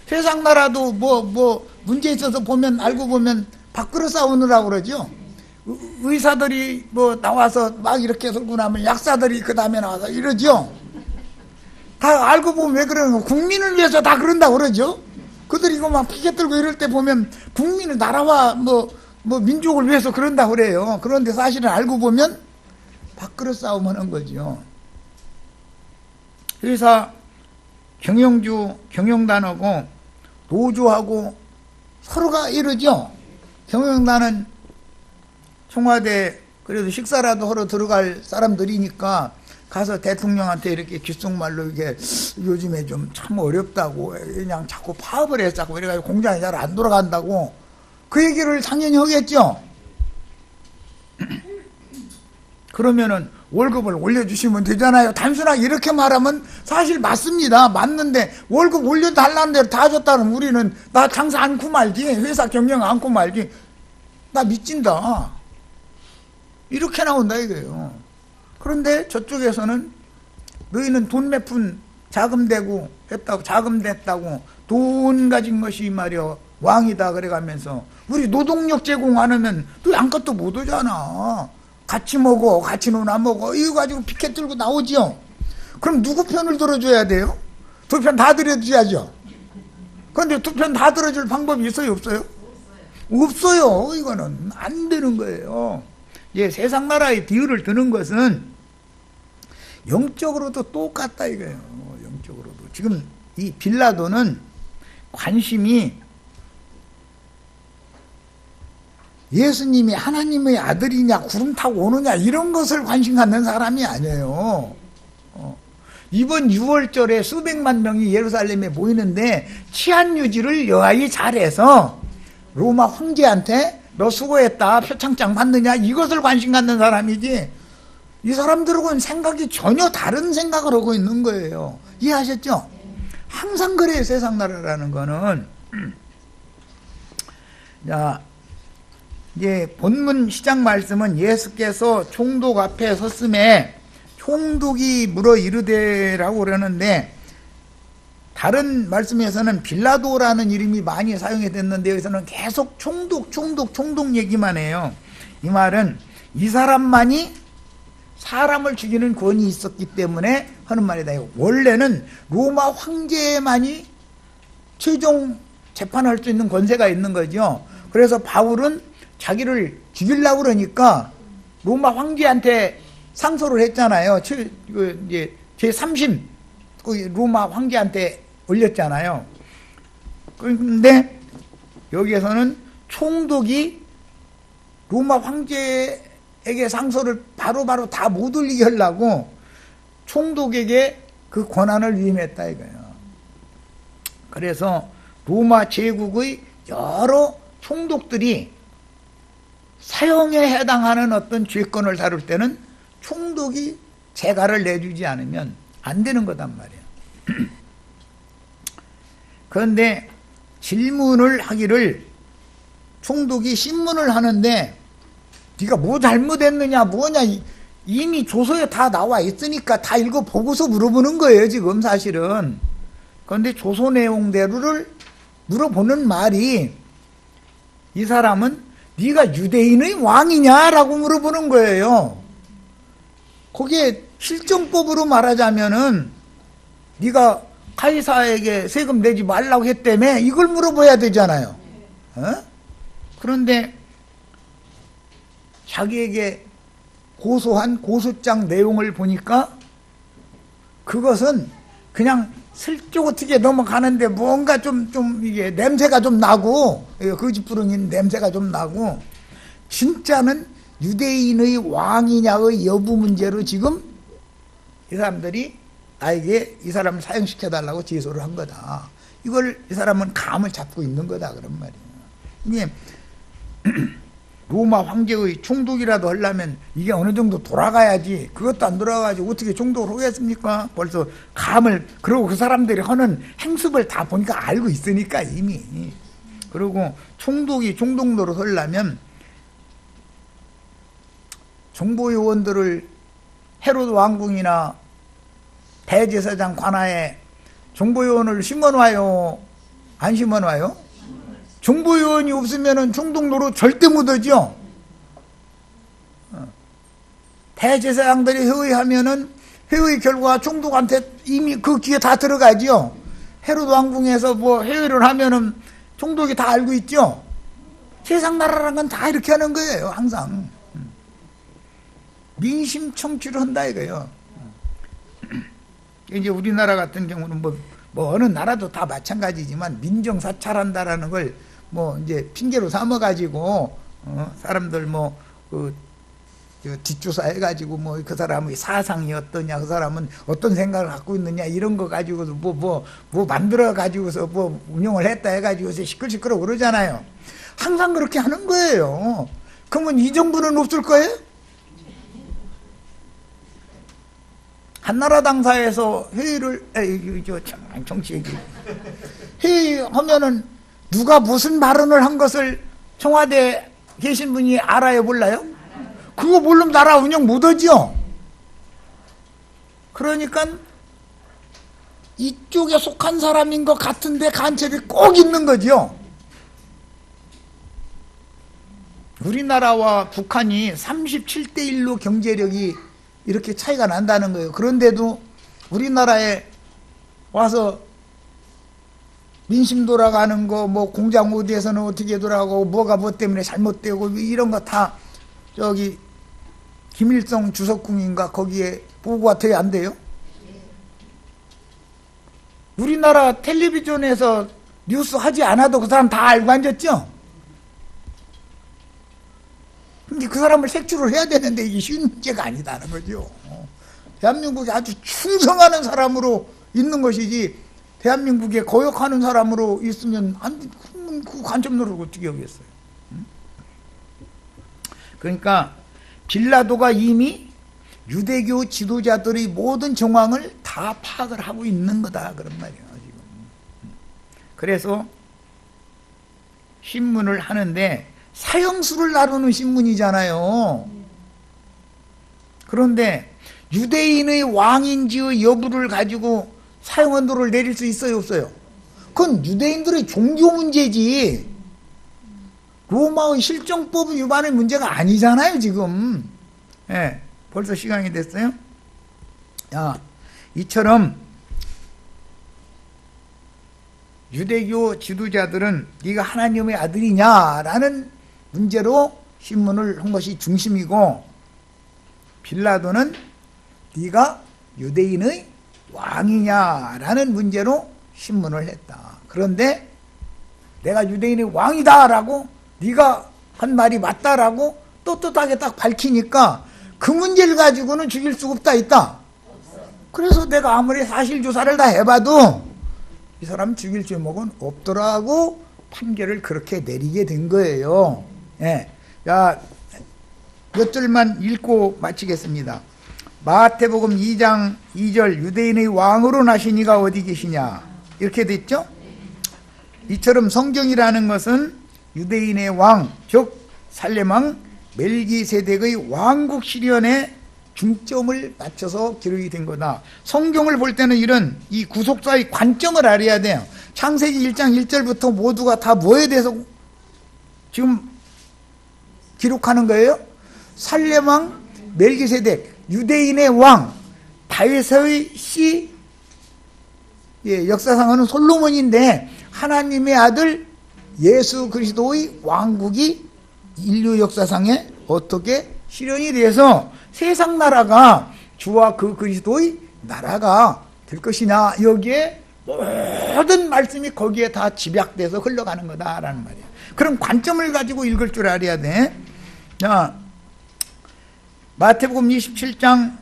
세상 나라도 뭐 문제 있어서 보면, 알고 보면 밥그릇 싸우느라고 그러죠. 의사들이 뭐 나와서 막 이렇게 들고 나면 약사들이 그 다음에 나와서 이러죠. 다 알고 보면 왜 그러는 거, 국민을 위해서 다 그런다고 그러죠. 그들이 이거 막 피켓 들고 이럴 때 보면 국민을, 나라와 뭐 민족을 위해서 그런다고 그래요. 그런데 사실은 알고 보면 밥그릇 싸움 하는 거죠. 회사 경영주, 경영단하고 노조하고 서로가 이러죠. 경영단은 청와대 그래도 식사라도 하러 들어갈 사람들이니까 가서 대통령한테 이렇게 귓속말로, 이게 요즘에 좀 참 어렵다고, 그냥 자꾸 파업을 했다고, 이래가지고 공장이 잘 안 돌아간다고 그 얘기를 당연히 하겠죠. 그러면은 월급을 올려주시면 되잖아요. 단순하게 이렇게 말하면 사실 맞습니다. 맞는데 월급 올려달라는 대로 다 줬다는, 우리는 나 장사 않고 말지, 회사 경영 않고 말지, 나 미친다, 이렇게 나온다 이거예요. 그런데 저쪽에서는 너희는 돈 몇 푼 자금 대고 했다고, 자금 댔다고, 돈 가진 것이 말이야 왕이다 그래가면서 우리 노동력 제공 안 하면 또 양껏도 못 오잖아. 같이 먹어, 같이 놀아 먹어, 이거 가지고 피켓 들고 나오죠. 그럼 누구 편을 들어줘야 돼요? 두 편 다 들어줘야죠. 그런데 두 편 다 들어줄 방법이 있어요, 없어요? 없어요. 이거는 안 되는 거예요. 예, 세상 나라의 비유를 드는 것은 영적으로도 똑같다 이거예요. 영적으로도. 지금 이 빌라도는 관심이 예수님이 하나님의 아들이냐, 구름 타고 오느냐, 이런 것을 관심 갖는 사람이 아니에요. 이번 6월절에 수백만 명이 예루살렘에 모이는데 치안 유지를 여하이 잘해서 로마 황제한테 너 수고했다, 표창장 받느냐, 이것을 관심 갖는 사람이지, 이 사람들하고는 생각이 전혀 다른 생각을 하고 있는 거예요. 이해하셨죠? 항상 그래요, 세상 나라라는 거는. 자, 이제 본문 시작 말씀은 예수께서 총독 앞에 섰음에 총독이 물어 이르되라고 그러는데, 다른 말씀에서는 빌라도라는 이름이 많이 사용이 됐는데 여기서는 계속 총독 얘기만 해요. 이 말은 이 사람만이 사람을 죽이는 권위 있었기 때문에 하는 말이다. 원래는 로마 황제만이 최종 재판할 수 있는 권세가 있는 거죠. 그래서 바울은 자기를 죽이려고 그러니까 로마 황제한테 상소를 했잖아요. 이제 제3심 로마 황제한테 올렸잖아요. 그런데 여기에서는 총독이 로마 황제에게 상소를 바로바로 다 못 올리게 하려고 총독에게 그 권한을 위임했다 이거예요. 그래서 로마 제국의 여러 총독들이 사형에 해당하는 어떤 죄건을 다룰 때는 총독이 재가를 내주지 않으면 안 되는 거단 말이에요. 그런데 질문을 하기를 총독이 신문을 하는데 네가 뭐 잘못했느냐 뭐냐 이미 조서에 다 나와 있으니까 다 읽어보고서 물어보는 거예요 지금 사실은. 그런데 조서 내용대로를 물어보는 말이 이 사람은 네가 유대인의 왕이냐라고 물어보는 거예요. 거기에 실정법으로 말하자면은 네가 카이사에게 세금 내지 말라고 했다며 이걸 물어봐야 되잖아요. 그런데 자기에게 고소한 고소장 내용을 보니까 그것은 그냥 슬쩍 어떻게 넘어가는데 뭔가 좀 이게 냄새가 좀 나고 거짓부렁인 냄새가 좀 나고 진짜는 유대인의 왕이냐의 여부 문제로 지금 이 사람들이 나에게 이 사람을 사형시켜달라고 제소를 한 거다. 이걸 이 사람은 감을 잡고 있는 거다 그런 말이에요. 이게 로마 황제의 총독이라도 하려면 이게 어느 정도 돌아가야지 그것도 안 돌아가가지고 어떻게 총독을 하겠습니까? 벌써 감을 그러고 그 사람들이 하는 행습을 다 보니까 알고 있으니까 이미. 그리고 총독이 총독 노릇 하려면 정보요원들을 헤로드 왕궁이나 대제사장 관하에 정보요원을 심어놔요? 안 심어놔요? 정보요원이 없으면 총독 노릇 절대 못하죠. 대제사장들이 회의하면은 회의 결과 총독한테 이미 그 귀에 다 들어가죠. 헤로드 왕궁에서 뭐 회의를 하면은 총독이 다 알고 있죠. 세상 나라란 건 다 이렇게 하는 거예요. 항상 민심 청취를 한다 이거예요. 이제 우리나라 같은 경우는 뭐 어느 나라도 다 마찬가지지만 민정 사찰한다라는 걸 뭐 이제 핑계로 삼아가지고 사람들 뒷조사 해가지고 뭐 그 사람의 사상이 어떠냐, 그 사람은 어떤 생각을 갖고 있느냐 이런 거 가지고서 뭐 만들어 가지고서 뭐 운영을 했다 해가지고서 시끌시끌 그러잖아요. 항상 그렇게 하는 거예요. 그러면 이 정부는 없을 거예요? 한나라당 사에서 회의를 정치 얘기 회의하면은 누가 무슨 발언을 한 것을 청와대에 계신 분이 알아요, 몰라요? 그거 모르면 나라 운영 못하죠. 그러니까 이쪽에 속한 사람인 것 같은데 간첩이 꼭 있는 거죠. 우리나라와 북한이 37대 1로 경제력이 이렇게 차이가 난다는 거예요. 그런데도 우리나라에 와서 민심 돌아가는 거, 뭐 공장 어디에서는 어떻게 돌아가고 뭐가 뭐 때문에 잘못되고 이런 거 다 저기 김일성 주석궁인가 거기에 보고가 돼야 안 돼요? 우리나라 텔레비전에서 뉴스 하지 않아도 그 사람 다 알고 앉았죠? 근데 그 사람을 색출을 해야 되는데 이게 쉬운 문제가 아니다는 거죠. 대한민국에 아주 충성하는 사람으로 있는 것이지 대한민국에 거역하는 사람으로 있으면 그 간첩 노릇을 어떻게 하겠어요? 그러니까 빌라도가 이미 유대교 지도자들의 모든 정황을 다 파악을 하고 있는 거다 그런 말이에요. 지금. 그래서 신문을 하는데 사형수를 다루는 신문이잖아요. 그런데 유대인의 왕인지의 여부를 가지고 사형언도를 내릴 수 있어요, 없어요? 그건 유대인들의 종교 문제지 로마의 실정법 위반의 문제가 아니잖아요, 지금. 예, 벌써 시간이 됐어요? 이처럼 유대교 지도자들은 네가 하나님의 아들이냐라는 문제로 신문을 한 것이 중심이고, 빌라도는 네가 유대인의 왕이냐라는 문제로 신문을 했다. 그런데 내가 유대인의 왕이다라고 네가 한 말이 맞다라고 떳떳하게 딱 밝히니까 그 문제를 가지고는 죽일 수가 없다 있다. 그래서 내가 아무리 사실조사를 다 해봐도 이 사람 죽일 죄목은 없더라고 판결을 그렇게 내리게 된 거예요. 예. 자, 몇 줄만 읽고 마치겠습니다. 마태복음 2장 2절 유대인의 왕으로 나신 이가 어디 계시냐 이렇게 됐죠. 이처럼 성경이라는 것은 유대인의 왕, 즉 살렘왕 멜기세덱의 왕국 실현에 중점을 맞춰서 기록이 된 거다. 성경을 볼 때는 이런 이 구속사의 관점을 알아야 돼요. 창세기 1장 1절부터 모두가 다 뭐에 대해서 지금 기록하는 거예요? 살렘왕 멜기세덱, 유대인의 왕, 다윗의 씨, 역사상으로는 솔로몬인데 하나님의 아들 예수 그리스도의 왕국이 인류 역사상에 어떻게 실현이 돼서 세상 나라가 주와 그 그리스도의 나라가 될 것이냐, 여기에 모든 말씀이 거기에 다 집약돼서 흘러가는 거다라는 말이에요. 그런 관점을 가지고 읽을 줄 알아야 돼. 자, 마태복음 27장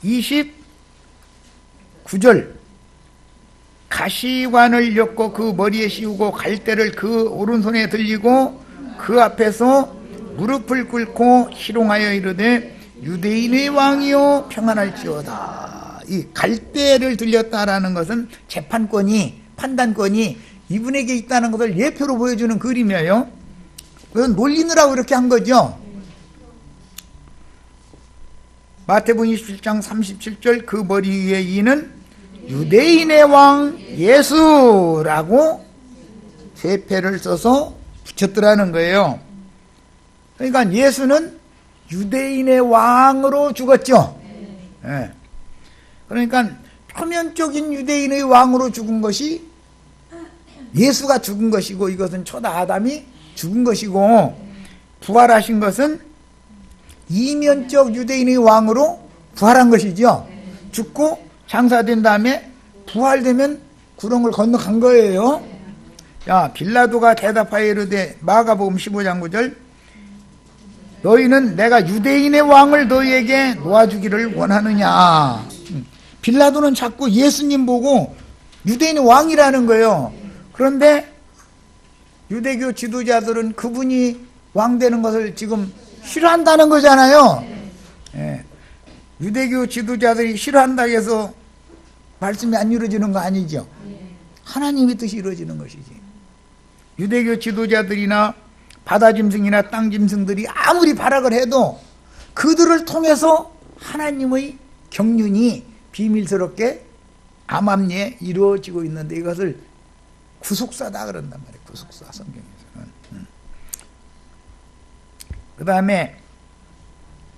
29절 가시관을 엮고 그 머리에 씌우고 갈대를 그 오른손에 들리고 그 앞에서 무릎을 꿇고 희롱하여 이르되 유대인의 왕이요 평안할지어다. 이 갈대를 들렸다라는 것은 재판권이, 판단권이 이분에게 있다는 것을 예표로 보여주는 그림이에요. 그건 놀리느라고 이렇게 한 거죠. 마태복음 27장 37절 그 머리 위에 이는 유대인의 왕 예수라고 세패를 써서 붙였더라는 거예요. 그러니까 예수는 유대인의 왕으로 죽었죠. 네. 그러니까 표면적인 유대인의 왕으로 죽은 것이 예수가 죽은 것이고, 이것은 초다 아담이 죽은 것이고, 부활하신 것은 이면적 유대인의 왕으로 부활한 것이죠. 죽고 장사된 다음에 부활되면 구렁을 건너간 거예요. 야, 빌라도가 대답하여 이르되, 마가복음 15장 9절 너희는 내가 유대인의 왕을 너희에게 놓아주기를 원하느냐. 빌라도는 자꾸 예수님 보고 유대인의 왕이라는 거예요. 그런데 유대교 지도자들은 그분이 왕 되는 것을 지금 싫어한다는 거잖아요. 예. 유대교 지도자들이 싫어한다고 해서 말씀이 안 이루어지는 거 아니죠. 하나님의 뜻이 이루어지는 것이지. 유대교 지도자들이나 바다짐승이나 땅짐승들이 아무리 발악을 해도 그들을 통해서 하나님의 경륜이 비밀스럽게 암암리에 이루어지고 있는데, 이것을 구속사다 그런단 말이에요. 구속사, 성경에서는. 그 다음에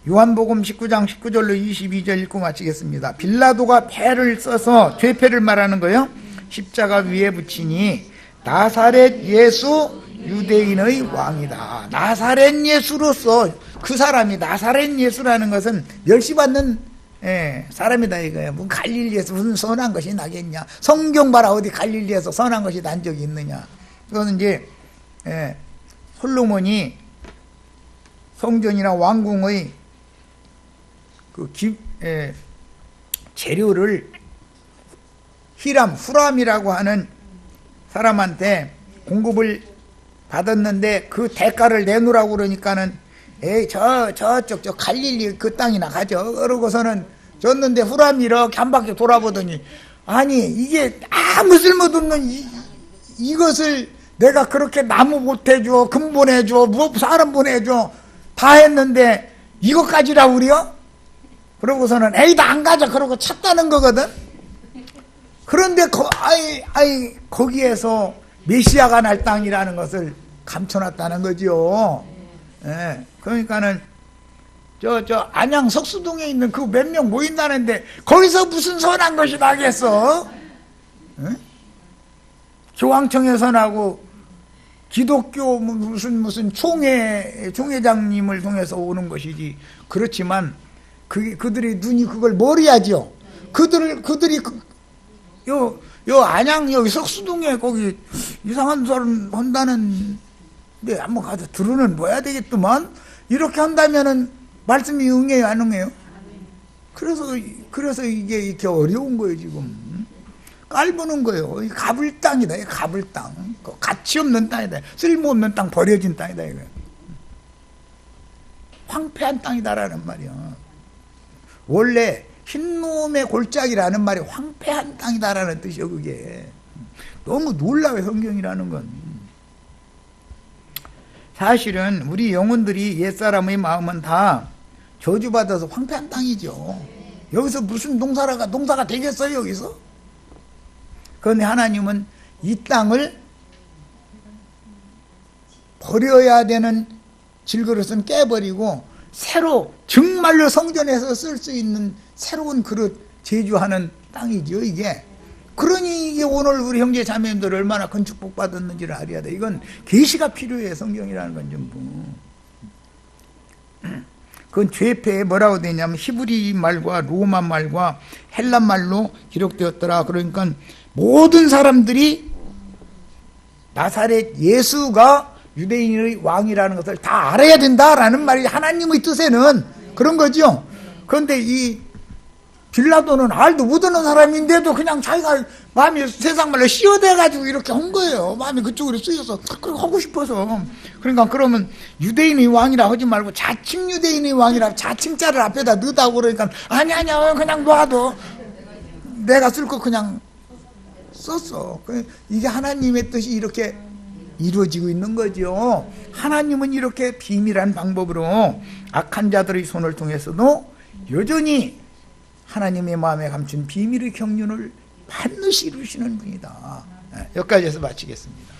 요한복음 19장 19절로 22절 읽고 마치겠습니다. 빌라도가 패를 써서 죄패를 말하는 거예요. 십자가 위에 붙이니 나사렛 예수 유대인의 왕이다. 나사렛 예수로서 그 사람이, 나사렛 예수라는 것은 멸시받는 사람이다 이거예요. 뭐 갈릴리에서 무슨 선한 것이 나겠냐. 성경 봐라, 어디 갈릴리에서 선한 것이 난 적이 있느냐. 이거는 이제 솔로몬이 성전이나 왕궁의 그 재료를 후람이라고 하는 사람한테 공급을 받았는데 그 대가를 내놓으라고 그러니까는 에이 저쪽 저 갈릴리 그 땅이나 가죠. 그러고서는 줬는데 후람이 이렇게 한 바퀴 돌아보더니, 아니 이게 아무 쓸모도 없는 이것을 내가 그렇게 나무 보태줘, 금 보내줘, 사람 보내줘 다 했는데 이것까지라고 그래요? 그러고서는 에이 나 안 가져 그러고 찼다는 거거든. 그런데 거기에서 메시아가 날 땅이라는 것을 감춰놨다는 거죠. 예. 그러니까는 저 안양 석수동에 있는 그 몇 명 모인다는데 거기서 무슨 선한 것이 나겠어? 예? 교황청에서 나고 기독교 무슨 총회장님을 통해서 오는 것이지. 그렇지만 그들의 눈이 그걸 모르야죠. 그들이 요 안양 여기 석수동에 거기 이상한 소리 한다는 데 한번 가서 들으는 뭐야 되겠더만. 이렇게 한다면은 말씀이 응해요, 안 응해요? 그래서 이게 이렇게 어려운 거예요, 지금. 깔보는 거예요. 이 가불 땅이다, 이 가불 땅. 가치 없는 땅이다. 쓸모없는 땅, 버려진 땅이다, 이거. 황폐한 땅이다라는 말이야. 원래 흰놈의 골짜기라는 말이 황폐한 땅이다라는 뜻이요, 그게. 너무 놀라워요, 성경이라는 건. 사실은 우리 영혼들이 옛사람의 마음은 다 저주받아서 황폐한 땅이죠. 여기서 무슨 농사가 되겠어요, 여기서? 그런데 하나님은 이 땅을 버려야 되는 질그릇은 깨버리고 새로 정말로 성전에서 쓸 수 있는 새로운 그릇 제주하는 땅이죠, 이게. 그러니 이게 오늘 우리 형제 자매님들 얼마나 큰 축복받았는지를 알아야 돼. 이건 계시가 필요해, 성경이라는 건 전부. 그건 죄패에 뭐라고 되냐면 히브리 말과 로마 말과 헬란 말로 기록되었더라. 그러니까 모든 사람들이 나사렛 예수가 유대인의 왕이라는 것을 다 알아야 된다라는 말이 하나님의 뜻에는 그런 거죠. 그런데 이 빌라도는 알도 못하는 사람인데도 그냥 자기가 마음이 세상 말로 씌어대가지고 이렇게 한 거예요. 마음이 그쪽으로 쓰여서 그렇게 하고 싶어서. 그러니까 그러면 유대인의 왕이라 하지 말고 자칭 유대인의 왕이라 자칭자를 앞에다 넣다고 그러니까 아니야 그냥 놔둬. 내가 쓸 거 그냥 썼어. 이게 하나님의 뜻이 이렇게 이루어지고 있는 거죠. 하나님은 이렇게 비밀한 방법으로 악한 자들의 손을 통해서도 여전히 하나님의 마음에 감춘 비밀의 경륜을 반드시 이루시는 분이다. 여기까지 해서 마치겠습니다.